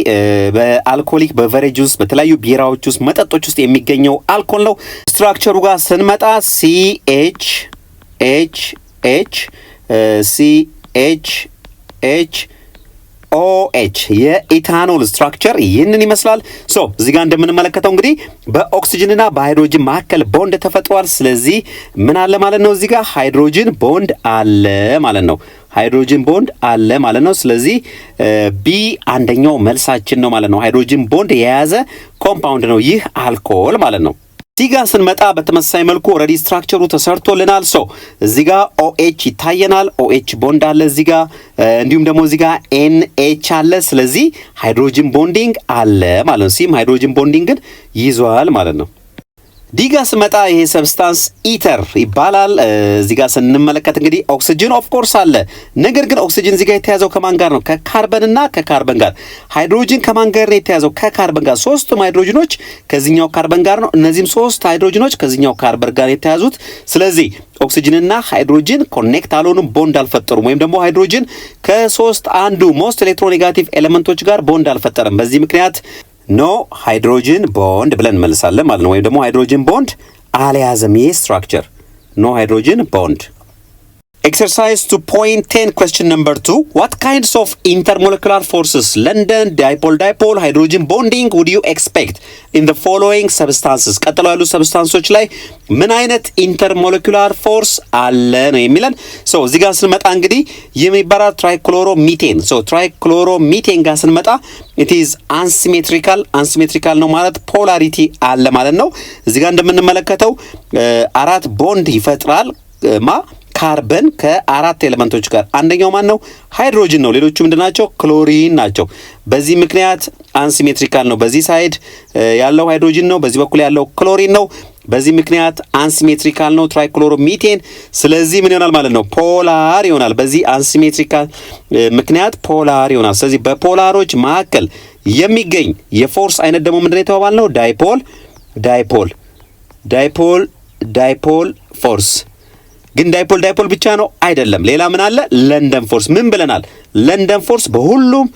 በአልኮሊክ በቨሬጅ ውስጥ በተለያዩ ቢራዎች ውስጥ መጠጦች ውስጥ የሚገኘው አልኮል ነው። ስትራክቸሩ ጋር ስንመጣ CH OH የኢታኖል ስትራክቸር ይህንን ይመስላል። ሶ እዚህ ጋር እንደምንመለከተው እንግዲህ በኦክሲጅንና በሃይድሮጅን መካከል ቦንድ ተፈጥሯል። ስለዚህ ምን አለ ማለት ነው? እዚህ ጋር ሃይድሮጅን ቦንድ አለ ማለት ነው። ሃይድሮጅን ቦንድ አለ ማለት ነው። ስለዚህ ቢ አንደኛው መልሳችን ነው ማለት ነው። ሃይድሮጅን ቦንድ የያዘ ኮምፓውንድ ነው ይህ አልኮል ማለት ነው። እዚህ ጋር ስንመጣ በተመሳሳይ መልኩ ኦልሬዲ ስትራክቸሩ ተሰርቶልናል። ሶ እዚህ ጋር OH ይታየናል። OH ቦንድ አለ እዚህ ጋር፣ እንዲሁም ደግሞ እዚህ ጋር NH አለ። ስለዚህ ሃይድሮጅን ቦንዲንግ አለ ማለት ነው። ሲም ሃይድሮጅን ቦንዲንግን ይዟል ማለት ነው። ዲጋ ስመጣ ይሄ ሰብስታንስ ኢተር ይባላል። እዚህ ጋር ስንመለከት እንግዲህ ኦክሲጅን ኦፍ ኮርስ አለ። ነገር ግን ኦክሲጅን እዚህ ጋር የተያዘው ከማን ጋር ነው? ከካርበን እና ከካርበን ጋር። ሃይድሮጅን ከማን ጋር ነው የተያዘው? ከካርበን ጋር። ሶስቱም ሃይድሮጅኖች ከዚህኛው ካርበን ጋር ነው። እነዚህም ሶስት ሃይድሮጅኖች ከዚህኛው ካርበን ጋር የተያዙት። ስለዚህ ኦክሲጅንና ሃይድሮጅን ኮኔክት አልሆኑም፣ ቦንድ አልፈጠሩም። ወይም ደግሞ ሃይድሮጅን ከሶስት አንዱ ሞስት ኤሌክትሮኔጋቲቭ ኤሌመንቶች ጋር ቦንድ አልፈጠረም። በዚህ ምክንያት ኖ ሃይድሮጅን ቦንድ ብለን እንመልሳለን ማለት ነው። ወይም ደግሞ ሃይድሮጅን ቦንድ አልያዘም ይህ ስትራክቸር። ኖ ሃይድሮጅን ቦንድ። Exercise 2.10 question number 2. What kinds of intermolecular forces, London, dipole-dipole, hydrogen bonding would you expect in the following substances? ቀጥሎ ያሉ ሰብስታንሶች ላይ ምን አይነት ኢንተርሞለኪውላር ፎርስ አለ ነው የሚለን። ሶ እዚህ ጋር ስንመጣ እንግዲህ የሚባለው ትራይክሎሮሚቴን። ሶ ትራይክሎሮሚቴን ጋር ስንመጣ it is unsymmetrical ነው ማለት ፖላሪቲ አለ ማለት ነው። እዚህ ጋር እንደምንመለከተው አራት ቦንድ ይፈጥራል ካርበን ከአራት ኤሌመንቶች ጋር። አንደኛው ማን ነው? ሃይድሮጅን ነው። ሌሎቹ ምንድናቸው? ክሎሪን ናቸው። በዚህ ምክንያት አንሲሜትሪካል ነው። በዚህ ሳይድ ያለው ሃይድሮጅን ነው፣ በዚህ በኩል ያለው ክሎሪን ነው። በዚህ ምክንያት አንሲሜትሪካል ነው ትራይክሎሮሚቴን። ስለዚህ ምን ይሆናል ማለት ነው? ፖላር ይሆናል። በዚህ አንሲሜትሪካል ምክንያት ፖላር ይሆናል። ስለዚህ በፖላሮች መካከል የሚገኝ የፎርስ አይነት ደግሞ ምንድነው የተባባልነው? ዳይፖል ፎርስ። ግን ዳይፖል ብቻ ነው አይደለም። ሌላ ምን አለ? ለንደን ፎርስ። ምን ብለናል? ለንደን ፎርስ በሁሉም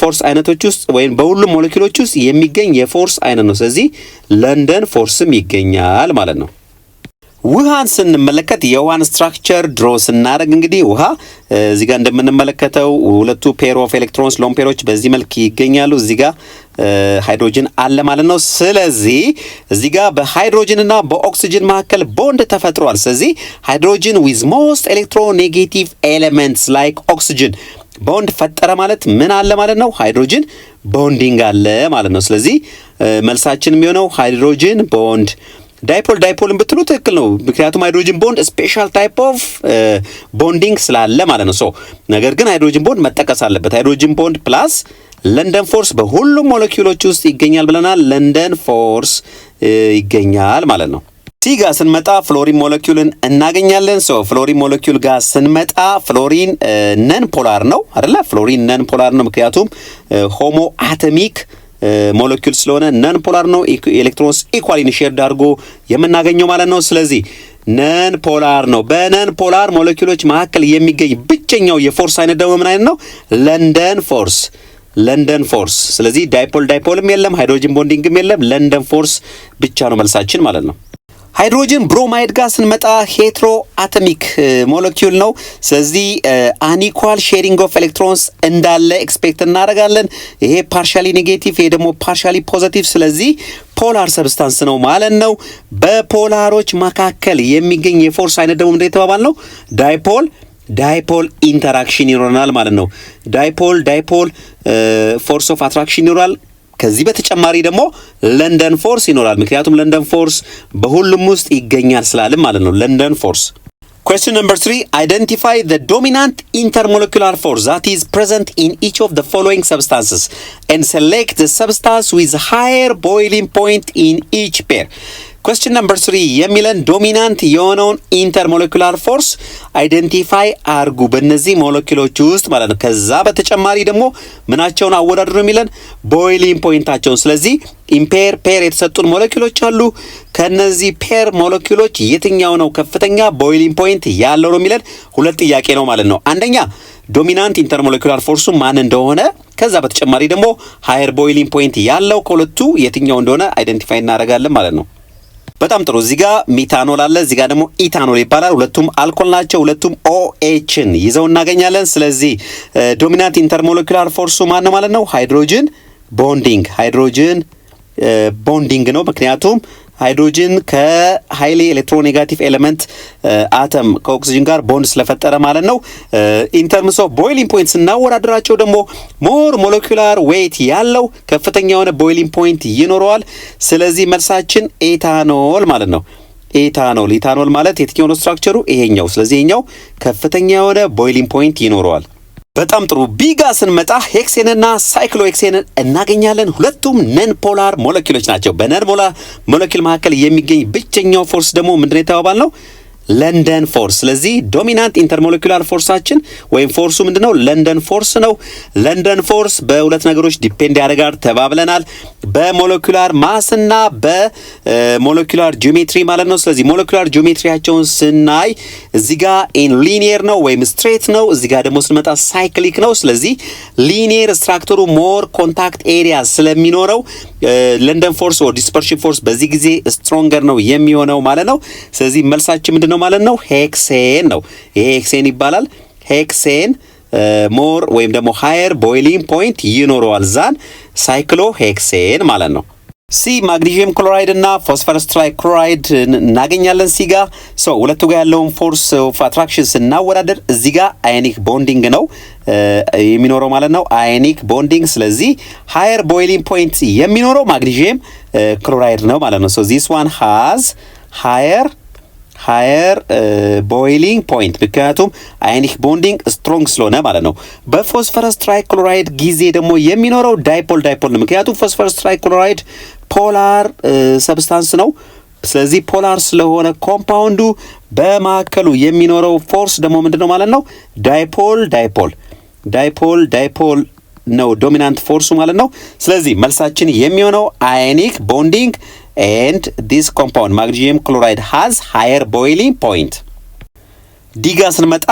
ፎርስ አይነቶች ውስጥ ወይም በሁሉም ሞለኪውሎች ውስጥ የሚገኝ የፎርስ አይነት ነው። ስለዚህ ለንደን ፎርስም ይገኛል ማለት ነው። ውሃን ስንመለከት የውሃን ስትራክቸር ድሮ ስናደርግ እንግዲህ ውሃ እዚህ ጋር እንደምንመለከተው ሁለቱ ፔር ኦፍ ኤሌክትሮንስ ሎን ፔሮች በዚህ መልክ ይገኛሉ። እዚህ ጋር ሃይድሮጅን አለ ማለት ነው። ስለዚህ እዚህ ጋር በሃይድሮጅን እና በኦክሲጅን መካከል ቦንድ ተፈጥሯል። ስለዚህ ሃይድሮጅን ዊዝ ሞስት ኤሌክትሮኔጌቲቭ ኤሌመንትስ ላይክ ኦክሲጅን ቦንድ ፈጠረ ማለት ምን አለ ማለት ነው? ሃይድሮጅን ቦንዲንግ አለ ማለት ነው። ስለዚህ መልሳችን የሚሆነው ሃይድሮጅን ቦንድ። ዳይፖልን ብትሉ ትክክል ነው። ምክንያቱም ሃይድሮጅን ቦንድ ስፔሻል ታይፕ ኦፍ ቦንዲንግ ስላለ ማለት ነው። ነገር ግን ሃይድሮጅን ቦንድ መጠቀስ አለበት። ሃይድሮጅን ቦንድ ፕላስ ለንደን ፎርስ በሁሉም ሞለኪውሎች ውስጥ ይገኛል ብለናል። ለንደን ፎርስ ይገኛል ማለት ነው። ሲ ጋር ስንመጣ ፍሎሪን ሞለኪውልን እናገኛለን። ፍሎሪን ሞለኪውል ጋር ስንመጣ ፍሎሪን ነን ፖላር ነው አይደለ? ፍሎሪን ነን ፖላር ነው ምክንያቱም ሆሞ አቶሚክ ሞለኪውል ስለሆነ ነን ፖላር ነው። ኤሌክትሮንስ ኢኳሊ ሼርድ አድርጎ የምናገኘው ማለት ነው። ስለዚህ ነን ፖላር ነው። በነን ፖላር ሞለኪውሎች መካከል የሚገኝ ብቸኛው የፎርስ አይነት ደግሞ ምን አይነት ነው? ለንደን ፎርስ። ስለዚህ ዳይፖልም የለም፣ ሃይድሮጅን ቦንዲንግም የለም፣ ለንደን ፎርስ ብቻ ነው መልሳችን ማለት ነው። ሃይድሮጅን ብሮማይድ ጋር ስንመጣ ሄትሮ አቶሚክ ሞለኪውል ነው። ስለዚህ አንኢኳል ሼሪንግ ኦፍ ኤሌክትሮንስ እንዳለ ኤክስፔክት እናደርጋለን። ይሄ ፓርሻሊ ኔጌቲቭ፣ ይሄ ደግሞ ፓርሻሊ ፖዚቲቭ። ስለዚህ ፖላር ሰብስታንስ ነው ማለት ነው። በፖላሮች መካከል የሚገኝ የፎርስ አይነት ደግሞ ምንድን የተባባል ነው? ዳይፖል ኢንተራክሽን ይኖረናል ማለት ነው። ዳይፖል ፎርስ ኦፍ አትራክሽን ይኖራል። ከዚህ በተጨማሪ ደግሞ ለንደን ፎርስ ይኖራል። ምክንያቱም ለንደን ፎርስ በሁሉም ውስጥ ይገኛል ስላለም ማለት ነው። ለንደን ፎርስ። Question number 3. Identify the dominant intermolecular force that is present in each of the following substances and select the substance with higher boiling point in each pair. Question number 3 የሚለን ዶሚናንት የሆነውን ኢንተርሞሌኩላር ፎርስ አይደንቲፋይ አርጉ በእነዚህ ሞለኪውሎች ውስጥ ማለት ነው። ከዛ በተጨማሪ ደግሞ ምናቸውን አወዳድሩ የሚለን ቦይሊንግ ፖይንታቸውን። ስለዚህ ኢምፔር ፔር የተሰጡን ሞለኪውሎች አሉ። ከነዚህ ፔር ሞለኪውሎች የትኛው ነው ከፍተኛ ቦይሊንግ ፖይንት ያለው ነው የሚለን ሁለት ጥያቄ ነው ማለት ነው። አንደኛ ዶሚናንት ኢንተርሞሌኩላር ፎርሱ ማን እንደሆነ፣ ከዛ በተጨማሪ ደግሞ ሃየር ቦይሊንግ ፖይንት ያለው ከሁለቱ የትኛው እንደሆነ አይደንቲፋይ እናደርጋለን ማለት ነው። በጣም ጥሩ። እዚህ ጋር ሚታኖል አለ፣ እዚህ ጋር ደግሞ ኢታኖል ይባላል። ሁለቱም አልኮል ናቸው። ሁለቱም ኦኤችን ይዘው እናገኛለን። ስለዚህ ዶሚናንት ኢንተርሞሌኩላር ፎርሱ ማን ነው ማለት ነው? ሃይድሮጅን ቦንዲንግ ነው። ምክንያቱም ሃይድሮጅን ከሃይሊ ኤሌክትሮኔጋቲቭ ኤሌመንት አተም ከኦክሲጅን ጋር ቦንድ ስለፈጠረ ማለት ነው። ኢንተርምስ ኦፍ ቦይሊንግ ፖይንት ስናወዳድራቸው ደግሞ ሞር ሞለኪውላር ዌይት ያለው ከፍተኛ የሆነ ቦይሊንግ ፖይንት ይኖረዋል። ስለዚህ መልሳችን ኤታኖል ማለት ነው። ኢታኖል ማለት የትኛው ነው ስትራክቸሩ? ይሄኛው። ስለዚህ ይሄኛው ከፍተኛ የሆነ ቦይሊንግ ፖይንት ይኖረዋል። በጣም ጥሩ። ቢጋ ስንመጣ ሄክሴንና ሳይክሎሄክሴንን እናገኛለን። ሁለቱም ነን ፖላር ሞለኪውሎች ናቸው። በነን ፖላር ሞለኪውል መካከል የሚገኝ ብቸኛው ፎርስ ደግሞ ምንድነው የተባባል ነው? ለንደን ፎርስ። ስለዚህ ዶሚናንት ኢንተርሞሌኩላር ፎርሳችን ወይም ፎርሱ ምንድነው? ለንደን ፎርስ ነው። ለንደን ፎርስ በሁለት ነገሮች ዲፔንድ ያደርጋል ተባብለናል። በሞለኪውላር ማስና በሞለኪውላር ጂኦሜትሪ ማለት ነው። ስለዚህ ሞለኪውላር ጂኦሜትሪያቸውን ስናይ እዚህ ጋር ኢን ሊኒየር ነው ወይም ስትሬት ነው። እዚህ ጋር ደግሞ ስንመጣ ሳይክሊክ ነው። ስለዚህ ሊኒየር ስትራክቸሩ ሞር ኮንታክት ኤሪያ ስለሚኖረው ለንደን ፎርስ ኦር ዲስፐርሽን ፎርስ በዚህ ጊዜ ስትሮንገር ነው የሚሆነው ማለት ነው። ስለዚህ መልሳችን ምንድነው ማለት ነው? ሄክሴን ነው። ይሄ ሄክሴን ይባላል። ሄክሴን ሞር ወይም ደግሞ ሃየር ቦይሊንግ ፖይንት ይኖረዋል ዛን ሳይክሎ ሄክሴን ማለት ነው። ሲ ማግኒዥየም ክሎራይድ እና ፎስፈረስ ትራይክሎራይድ እናገኛለን። ሲ ጋር ሁለቱ ጋር ያለውን ፎርስ ኦፍ አትራክሽን ስናወዳደር እዚህ ጋር አዮኒክ ቦንዲንግ ነው የሚኖረው ማለት ነው። አዮኒክ ቦንዲንግ። ስለዚህ ሃየር ቦይሊንግ ፖይንት የሚኖረው ማግኒዥየም ክሎራይድ ነው ማለት ነው። ዚስ ዋን ሃዝ ሃየር ቦይሊንግ ፖይንት ምክንያቱም አዮኒክ ቦንዲንግ ስትሮንግ ስለሆነ ማለት ነው። በፎስፈረስ ትራይክሎራይድ ጊዜ ደግሞ የሚኖረው ዳይፖል ነው። ምክንያቱም ፎስፈረስ ትራይክሎራይድ ፖላር ሰብስታንስ ነው። ስለዚህ ፖላር ስለሆነ ኮምፓውንዱ በማዕከሉ የሚኖረው ፎርስ ደግሞ ምንድነው ማለት ነው? ዳይፖል ነው ዶሚናንት ፎርሱ ማለት ነው። ስለዚህ መልሳችን የሚሆነው አዮኒክ ቦንዲንግ and this compound magnesium chloride has higher boiling point. ዲጋ ስንመጣ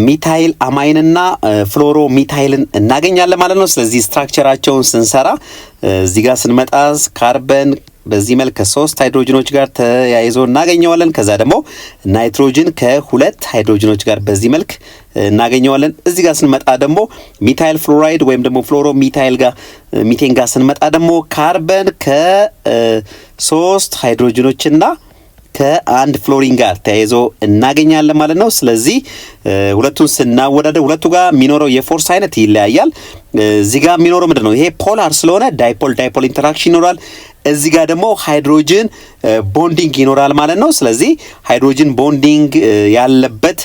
ሚታይል አማይንና ፍሎሮ ሚታይልን እናገኛለን ማለት ነው። ስለዚህ ስትራክቸራቸውን ስንሰራ እዚህ ጋር ስንመጣ ካርበን በዚህ መልክ ከ3 ሃይድሮጅኖች ጋር ተያይዞ እናገኘዋለን። ከዛ ደግሞ ናይትሮጅን ከ2 ሃይድሮጅኖች ጋር በዚህ መልክ እናገኘዋለን። እዚህ ጋር ስንመጣ ደግሞ ሚታይል ፍሎራይድ ወይም ደግሞ ፍሎሮ ሚታይል ጋር ሚቴን ጋር ስንመጣ ደግሞ ካርበን ከ3 ሃይድሮጅኖችና ከአንድ ፍሎሪን ጋር ተያይዞ እናገኛለን ማለት ነው። ስለዚህ ሁለቱን ስናወዳደር ሁለቱ ጋር የሚኖረው የፎርስ አይነት ይለያያል። እዚህ ጋር የሚኖረው ምንድነው? ይሄ ፖላር ስለሆነ ዳይፖል ኢንተራክሽን ይኖራል። እዚህ ጋር ደግሞ ሃይድሮጅን ቦንዲንግ ይኖራል ማለት ነው። ስለዚህ ሃይድሮጅን ቦንዲንግ ያለበት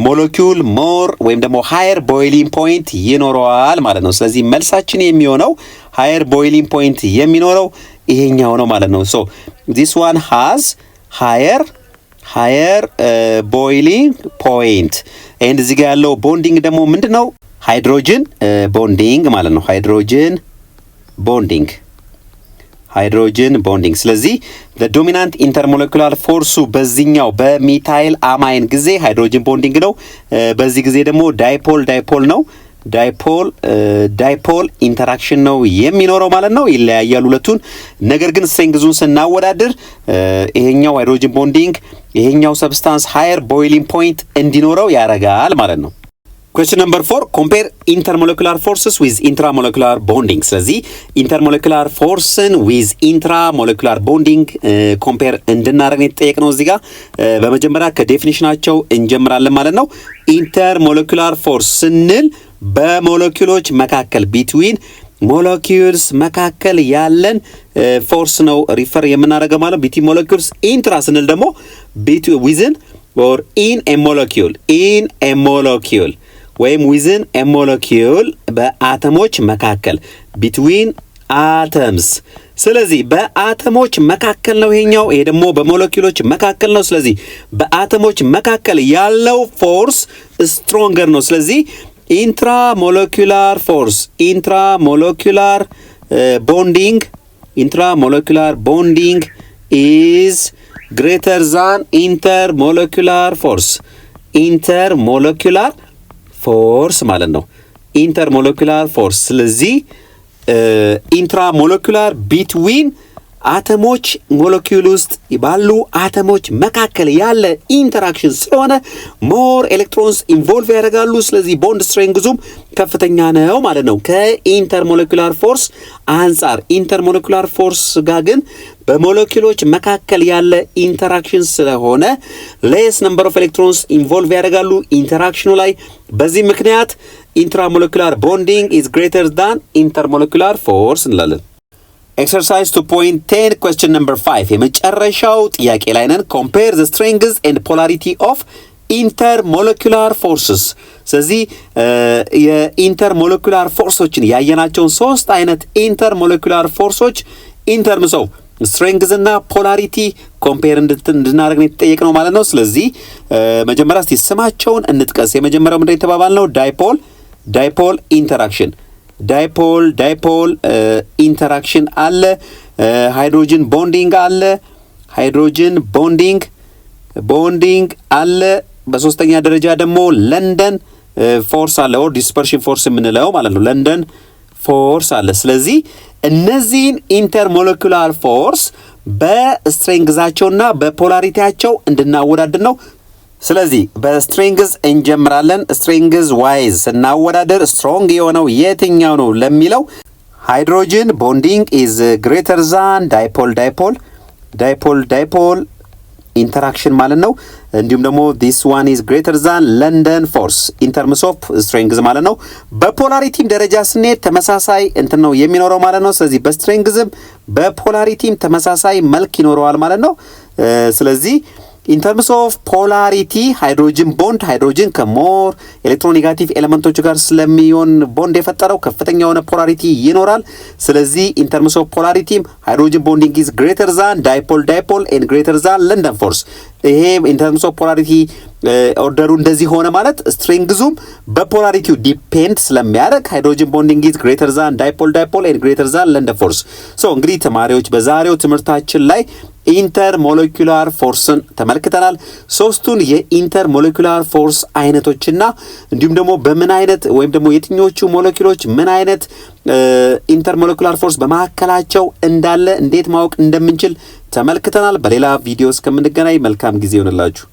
ሞለኪውል ሞር ወይም ደግሞ ሃየር ቦይሊንግ ፖይንት ይኖረዋል ማለት ነው። ስለዚህ መልሳችን የሚሆነው ሃየር ቦይሊንግ ፖይንት የሚኖረው ይሄኛው ነው ማለት ነው። ሶ this one has higher boiling point and እዚህ ጋር ያለው ቦንዲንግ ደግሞ ምንድነው? ሃይድሮጅን ቦንዲንግ ማለት ነው። ሃይድሮጅን ቦንዲንግ ስለዚህ the dominant intermolecular force በዚህኛው በሚታይል አማይን ጊዜ ሃይድሮጅን ቦንዲንግ ነው። በዚህ ጊዜ ደግሞ ዳይፖል ነው። ዳይፖል ኢንተራክሽን ነው የሚኖረው ማለት ነው። ይለያያሉ ሁለቱን። ነገር ግን ስትሬንግዙን ስናወዳድር ይሄኛው ሃይድሮጅን ቦንዲንግ ይሄኛው ሰብስታንስ ሃየር ቦይሊንግ ፖይንት እንዲኖረው ያደርጋል ማለት ነው። Question number 4, compare intermolecular forces with intramolecular bonding. ስለዚህ intermolecular force with intramolecular bonding compare እንድናደርግ የተጠየቅነው እዚህ ጋር በመጀመሪያ ከዴፊኒሽናቸው እንጀምራለን ማለት ነው። intermolecular force ስንል በሞለኪውሎች መካከል between molecules መካከል ያለን ፎርስ ነው ሪፈር የምናደርገው ማለት ነው። between molecules intra ስንል ደግሞ within or in a molecule ወይም within a molecule በአተሞች መካከል between atoms። ስለዚህ በአተሞች መካከል ነው ይሄኛው። ይሄ ደግሞ በሞለኪውሎች መካከል ነው። ስለዚህ በአተሞች መካከል ያለው ፎርስ ስትሮንገር ነው። ስለዚህ intramolecular bonding is greater than intermolecular force ማለት ነው። intermolecular force ስለዚህ intramolecular between አተሞች ሞለኪውል ውስጥ ባሉ አተሞች መካከል ያለ ኢንተራክሽን ስለሆነ ሞር ኤሌክትሮንስ ኢንቮልቭ ያደርጋሉ። ስለዚህ ቦንድ ስትሬንግዙም ከፍተኛ ነው ማለት ነው ከኢንተርሞለኪውላር ፎርስ አንጻር። ኢንተርሞለኪውላር ፎርስ ጋር ግን በሞለኪውሎች መካከል ያለ ኢንተራክሽን ስለሆነ ሌስ ነምበር ኦፍ ኤሌክትሮንስ ኢንቮልቭ ያደርጋሉ ኢንተራክሽኑ ላይ። በዚህ ምክንያት ኢንትራሞለኪውላር ቦንዲንግ ኢዝ ግሬተር ዳን ኢንተርሞለኪውላር ፎርስ እንላለን። Exercise 2.10 question number 5 የመጨረሻው ጥያቄ ላይ ነን። compare the strengths and polarity of intermolecular forces። ስለዚህ የኢንተርሞለኪውላር ፎርሶችን ያየናቸውን 3 አይነት ኢንተርሞለኪውላር ፎርሶች in terms of strengths እና polarity compare እንድናደርግ ነው የተጠየቅነው ማለት ነው። ስለዚህ መጀመሪያ እስቲ ስማቸውን እንጥቀስ። የመጀመሪያው ምንድነው የተባባልነው? ዳይፖል ኢንተራክሽን ዳይፖል ኢንተራክሽን አለ። ሃይድሮጅን ቦንዲንግ አለ። በሶስተኛ ደረጃ ደግሞ ለንደን ፎርስ አለ ኦር ዲስፐርሽን ፎርስ የምንለው ማለት ነው። ለንደን ፎርስ አለ። ስለዚህ እነዚህን ኢንተርሞለኪውላር ፎርስ በስትሬንግዛቸውና በፖላሪቲያቸው እንድናወዳድር ነው። ስለዚህ በስትሬንግዝ እንጀምራለን። ስትሬንግዝ ዋይዝ ስናወዳደር ስትሮንግ የሆነው የትኛው ነው ለሚለው ሃይድሮጅን ቦንዲንግ ኢዝ ግሬተር ዛን ዳይፖል ኢንተራክሽን ማለት ነው። እንዲሁም ደግሞ this one is greater than London force in terms of strength ማለት ነው። በፖላሪቲም ደረጃ ስንሄድ ተመሳሳይ እንትን ነው የሚኖረው ማለት ነው። ስለዚህ በስትሬንግዝም በፖላሪቲም ተመሳሳይ መልክ ይኖረዋል ማለት ነው። ስለዚህ in terms of polarity ሃይድሮጅን ከሞር ኤሌክትሮኔጋቲቭ ኤሌመንቶች ጋር ስለሚሆን ቦንድ የፈጠረው ከፍተኛ የሆነ ፖላሪቲ ይኖራል። ስለዚህ in terms of polarity ሃይድሮጅን ቦንዲንግ is greater than dipole and greater than London force። ይሄ in terms of polarity ኦርደሩ እንደዚህ ሆነ ማለት ስትሬንግዙም በፖላሪቲው ዲፔንድ ስለሚያደርግ ሃይድሮጅን ቦንዲንግ is greater than dipole and greater than London force። ሶ እንግዲህ ተማሪዎች በዛሬው ትምህርታችን ላይ ኢንተርሞሌኩላር ፎርስን ተመልክተናል። ሶስቱን የኢንተርሞሌኩላር ፎርስ አይነቶችና እንዲሁም ደግሞ በምን አይነት ወይም ደግሞ የትኞቹ ሞለኪውሎች ምን አይነት ኢንተርሞሌኩላር ፎርስ በመካከላቸው እንዳለ እንዴት ማወቅ እንደምንችል ተመልክተናል። በሌላ ቪዲዮ እስከምንገናኝ መልካም ጊዜ ይሁንላችሁ።